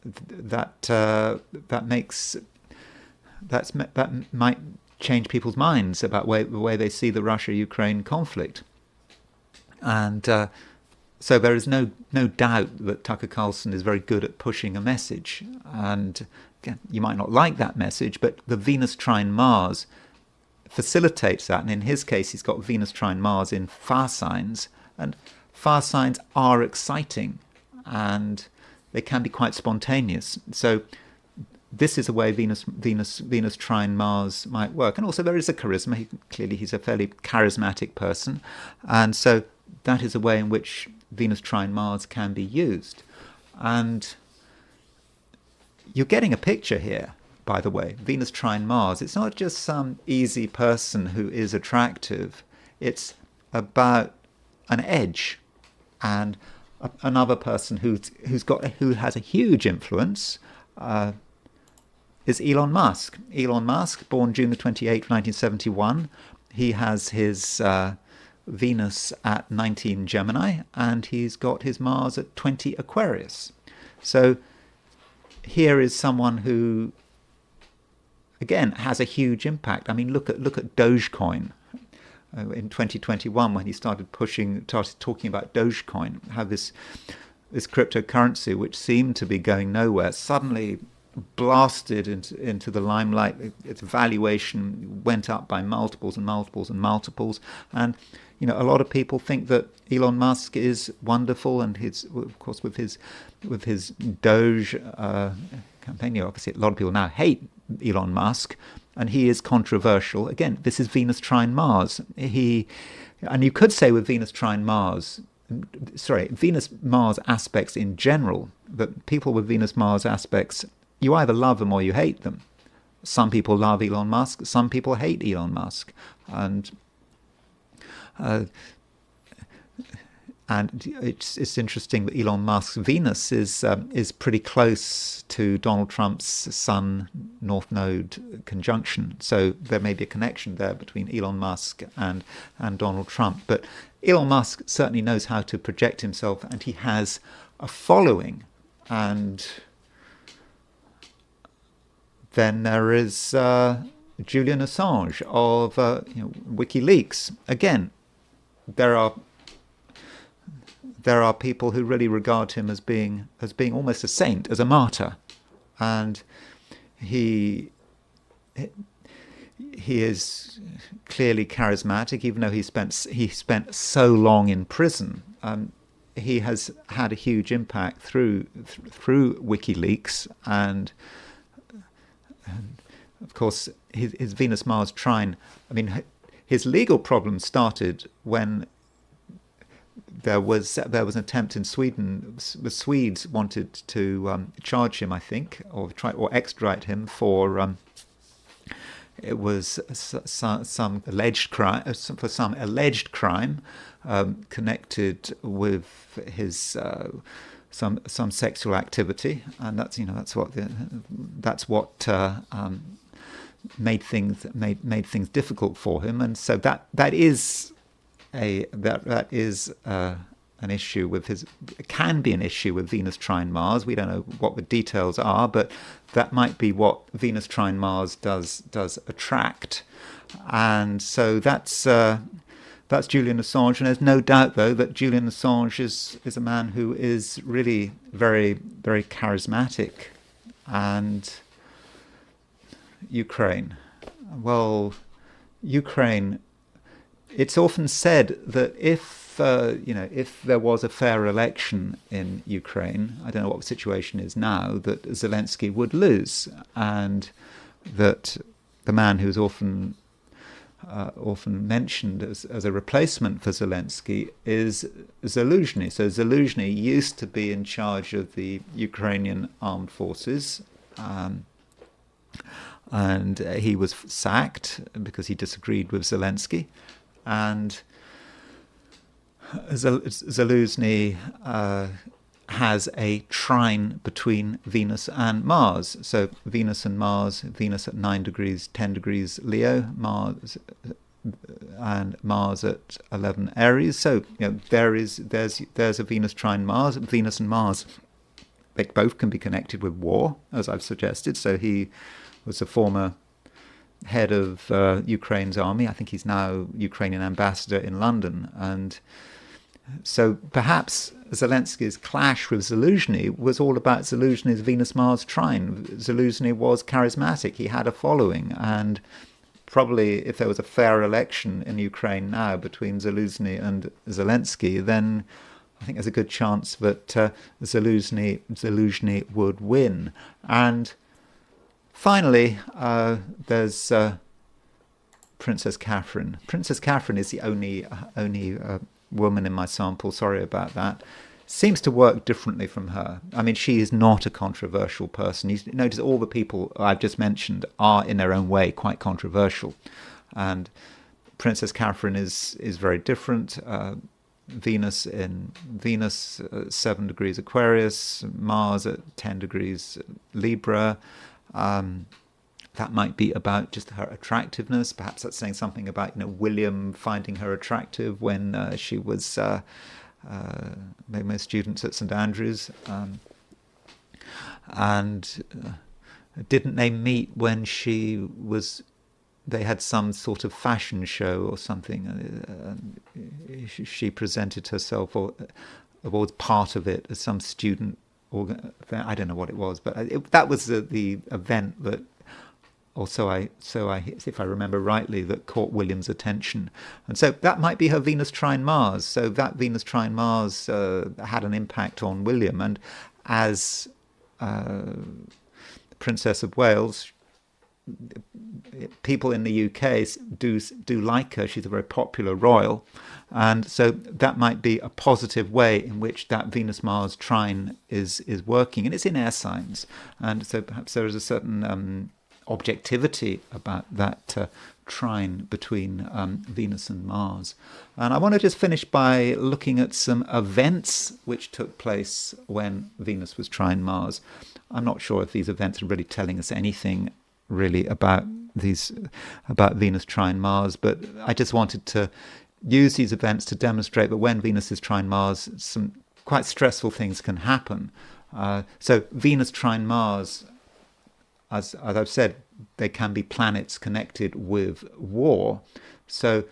Speaker 1: That might change people's minds about the way they see the Russia-Ukraine conflict. And so there is no doubt that Tucker Carlson is very good at pushing a message. And again, you might not like that message, but the Venus trine Mars facilitates that. And in his case, he's got Venus trine Mars in fire signs. And fire signs are exciting, and they can be quite spontaneous. So this is a way Venus trine Mars might work. And also there is a charisma. Clearly he's a fairly charismatic person. And so that is a way in which Venus trine Mars can be used. And, you're getting a picture here, by the way. Venus trine Mars. It's not just some easy person who is attractive. It's about an edge, and another person who has a huge influence is Elon Musk. Elon Musk, born June the 28th, 1971. He has his Venus at 19 Gemini, and he's got his Mars at 20 Aquarius. So here is someone who, again, has a huge impact. I mean, look at Dogecoin. In 2021, when he started talking about Dogecoin, how this cryptocurrency, which seemed to be going nowhere, suddenly blasted into the limelight. Its valuation went up by multiples and multiples and multiples. And a lot of people think that Elon Musk is wonderful, and of course with his Doge campaign. Obviously, a lot of people now hate Elon Musk, and he is controversial. Again, this is Venus trine Mars. And you could say with Venus trine Mars, Venus Mars aspects in general, that people with Venus Mars aspects, you either love them or you hate them. Some people love Elon Musk, some people hate Elon Musk, and it's interesting that Elon Musk's Venus is pretty close to Donald Trump's Sun North Node conjunction. So there may be a connection there between Elon Musk and Donald Trump. But Elon Musk certainly knows how to project himself, and he has a following. And then there is Julian Assange of WikiLeaks. Again, there are people who really regard him as being almost a saint, as a martyr, and he is clearly charismatic, even though he spent so long in prison. He has had a huge impact through WikiLeaks, and of course his Venus Mars trine. I mean, his legal problems started when there was an attempt in Sweden. The Swedes wanted to charge him, I think, or extradite him for it was some alleged crime, connected with his some sexual activity, and that's what made things difficult for him, and so that is an issue with can be an issue with Venus trine Mars. We don't know what the details are, but that might be what Venus trine Mars does attract. And so that's Julian Assange, and there's no doubt though that Julian Assange is a man who is really very, very charismatic. And Ukraine, it's often said that if there was a fair election in Ukraine, I don't know what the situation is now, that Zelensky would lose, and that the man who's often mentioned as a replacement for Zelensky is Zaluzhny. So Zaluzhny used to be in charge of the Ukrainian armed forces, and he was sacked because he disagreed with Zelensky. And Zaluzhny has a trine between Venus and Mars. So Venus and Mars, Venus at 9 degrees, 10 degrees Leo, Mars and Mars at 11 Aries. So there's a Venus trine Mars. Venus and Mars, they both can be connected with war, as I've suggested. So he was a former head of Ukraine's army. I think he's now Ukrainian ambassador in London. And so perhaps Zelensky's clash with Zaluzhny was all about Zaluzhny's Venus-Mars trine. Zaluzhny was charismatic. He had a following. And probably if there was a fair election in Ukraine now between Zaluzhny and Zelensky, then I think there's a good chance that Zaluzhny would win. And finally, there's Princess Catherine. Princess Catherine is the only woman in my sample. Sorry about that. seems to work differently from her. I mean, she is not a controversial person. You notice all the people I've just mentioned are, in their own way, quite controversial. And Princess Catherine is very different. Venus 7 degrees Aquarius, Mars at 10 degrees Libra. That might be about just her attractiveness. Perhaps that's saying something about William finding her attractive when she was maybe students at St Andrews, and didn't they meet when they had some sort of fashion show or something? She presented herself or was part of it as some student. I don't know what it was, but that was the event that. Also, if I remember rightly, that caught William's attention, and so that might be her Venus trine Mars. So that Venus trine Mars had an impact on William, and as Princess of Wales, people in the UK do like her. She's a very popular royal, and so that might be a positive way in which that Venus Mars trine is working, and it's in air signs, and so perhaps there is a certain objectivity about that trine between Venus and Mars. And I want to just finish by looking at some events which took place when Venus was trine Mars. I'm not sure if these events are really telling us anything really about Venus trine Mars, but I just wanted to use these events to demonstrate that when Venus is trine Mars, some quite stressful things can happen. So Venus trine Mars, as I've said, they can be planets connected with war. So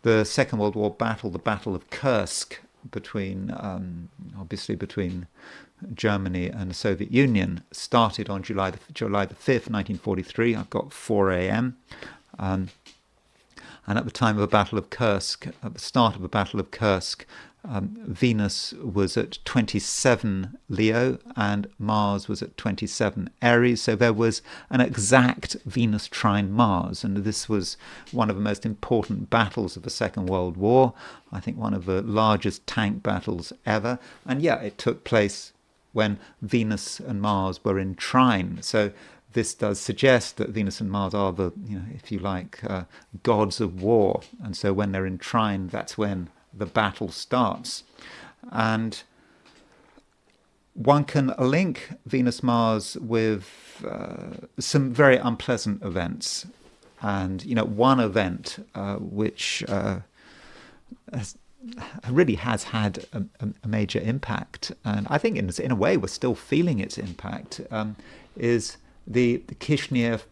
Speaker 1: the Second World War battle, the Battle of Kursk, between Germany and the Soviet Union, started on July the 5th, 1943. I've got 4 a.m. And at the time of the Battle of Kursk, at the start of the Battle of Kursk, Venus was at 27 Leo and Mars was at 27 Aries. So there was an exact Venus trine Mars, and this was one of the most important battles of the Second World War. I think one of the largest tank battles ever. And yeah, it took place when Venus and Mars were in trine. So this does suggest that Venus and Mars are the, if you like, gods of war. And so when they're in trine, that's when the battle starts. And one can link Venus Mars with some very unpleasant events. And one event which really has had a major impact, and I think in a way we're still feeling its impact, is the Kishinev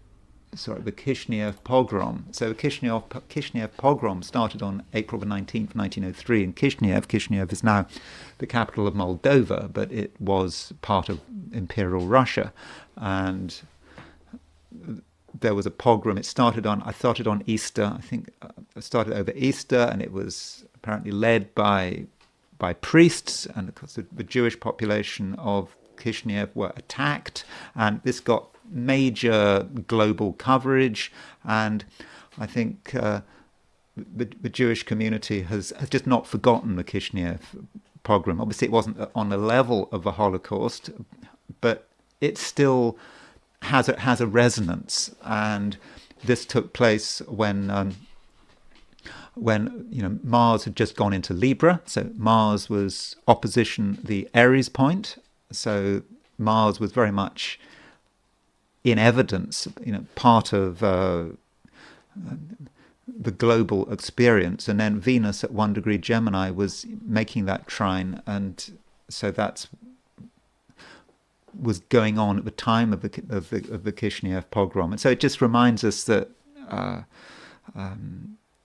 Speaker 1: pogrom. So the Kishinev pogrom started on April the 19th, 1903 in Kishinev. Kishinev is now the capital of Moldova, but it was part of Imperial Russia. And there was a pogrom. It started on Easter. I think it started over Easter, and it was apparently led by priests. And of course, the Jewish population of Kishinev were attacked, and this got major global coverage. And I think the Jewish community has just not forgotten the Kishinev pogrom. Obviously, it wasn't on the level of the Holocaust, but it still has a resonance. And this took place when Mars had just gone into Libra. So Mars was opposition the Aries point. So Mars was very much in evidence, part of the global experience. And then Venus at 1 degree Gemini was making that trine, and so that's was going on at the time of the Kishinev pogrom. And so it just reminds us that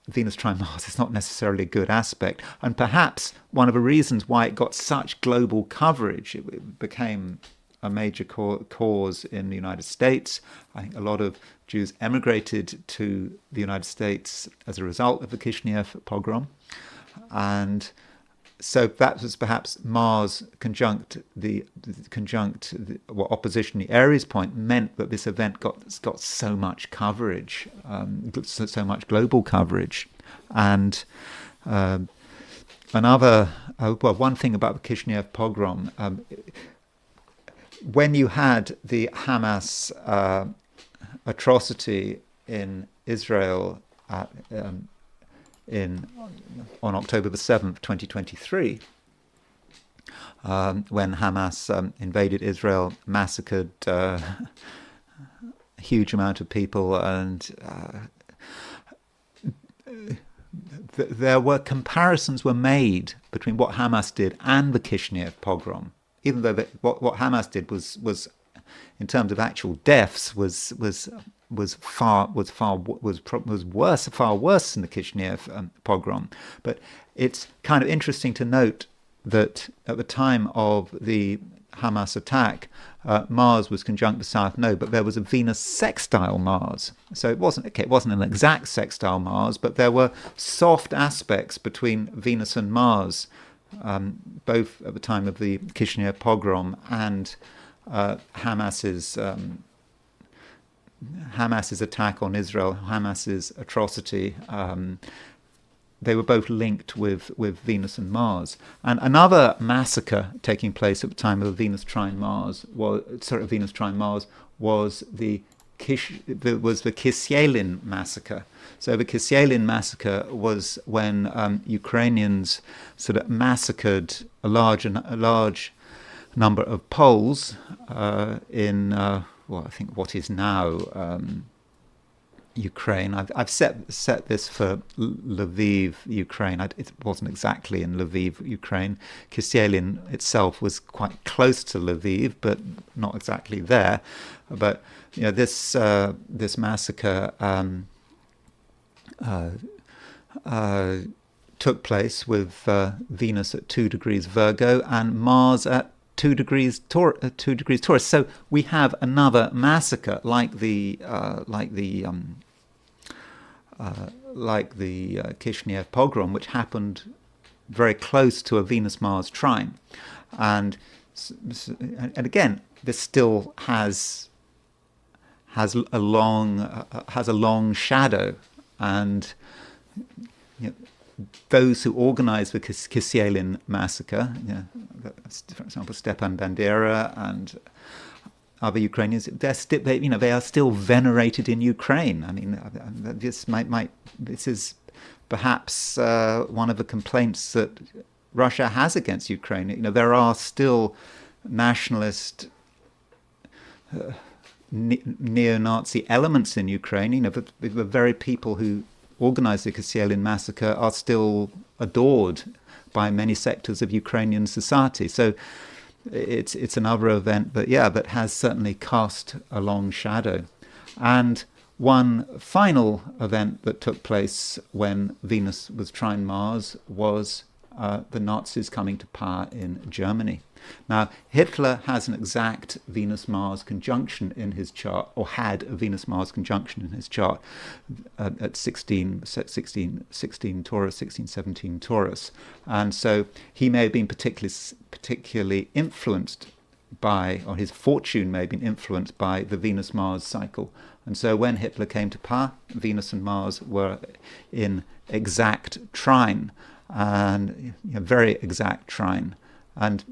Speaker 1: Venus trine Mars is not necessarily a good aspect. And perhaps one of the reasons why it got such global coverage, it became a major cause in the United States. I think a lot of Jews emigrated to the United States as a result of the Kishinev pogrom. And so that was perhaps Mars conjunct opposition the Aries point meant that this event got so much coverage, so much global coverage. And Another, well, one thing about the Kishinev pogrom, when you had the Hamas atrocity in Israel on October the 7th, 2023, when Hamas invaded Israel, massacred a huge amount of people, and there were comparisons were made between what Hamas did and the Kishinev pogrom, even though what Hamas did was in terms of actual deaths was far worse than the Kishinev pogrom. But it's kind of interesting to note that at the time of the Hamas attack, Mars was conjunct the South Node, but there was a Venus sextile Mars. So it wasn't an exact sextile Mars, but there were soft aspects between Venus and Mars, both at the time of the Kishinev pogrom and Hamas's attack on Israel, Hamas's atrocity. They were both linked with Venus and Mars. And another massacre taking place at the time of Venus trine Mars was the Kishielin massacre. So the Kishielin massacre was when Ukrainians sort of massacred a large number of Poles in I think what is now Ukraine. I've set this for Lviv, Ukraine. It wasn't exactly in Lviv, Ukraine. Kishielin itself was quite close to Lviv, but not exactly there. But this massacre took place with Venus at 2 degrees Virgo and Mars at 2 degrees Taurus. So we have another massacre like the Kishinev pogrom, which happened very close to a Venus-Mars trine, and again, this still has a long shadow, and those who organised the Kishielin massacre, for example, Stepan Bandera and other Ukrainians, they are still venerated in Ukraine. I mean, this is perhaps one of the complaints that Russia has against Ukraine. There are still nationalist, neo-Nazi elements in Ukraine. The very people who organised the Kishielin massacre are still adored by many sectors of Ukrainian society. So it's another event that has certainly cast a long shadow. And one final event that took place when Venus was trine Mars was the Nazis coming to power in Germany. Now, Hitler has an exact Venus-Mars conjunction in his chart, or had a Venus-Mars conjunction in his chart at 16 Taurus, 17 Taurus. And so he may have been particularly influenced by, or his fortune may have been influenced by the Venus-Mars cycle. And so when Hitler came to power, Venus and Mars were in exact trine, and very exact trine. And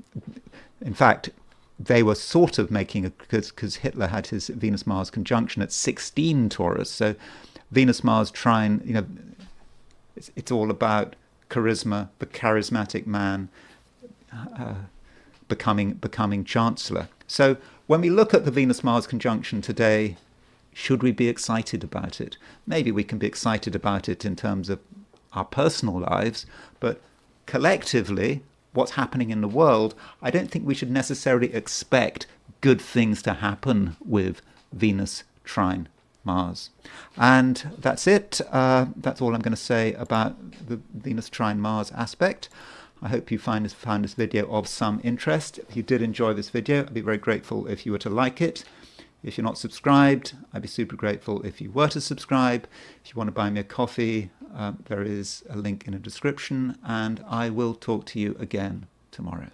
Speaker 1: in fact, they were sort of making because Hitler had his Venus-Mars conjunction at 16 Taurus. So Venus-Mars trine, it's all about charisma, the charismatic man becoming chancellor. So when we look at the Venus-Mars conjunction today, should we be excited about it? Maybe we can be excited about it in terms of our personal lives, but collectively, what's happening in the world, I don't think we should necessarily expect good things to happen with Venus trine Mars. And that's it. That's all I'm going to say about the Venus trine Mars aspect. I hope you found this video of some interest. If you did enjoy this video, I'd be very grateful if you were to like it. If you're not subscribed, I'd be super grateful if you were to subscribe. If you want to buy me a coffee, there is a link in the description, and I will talk to you again tomorrow.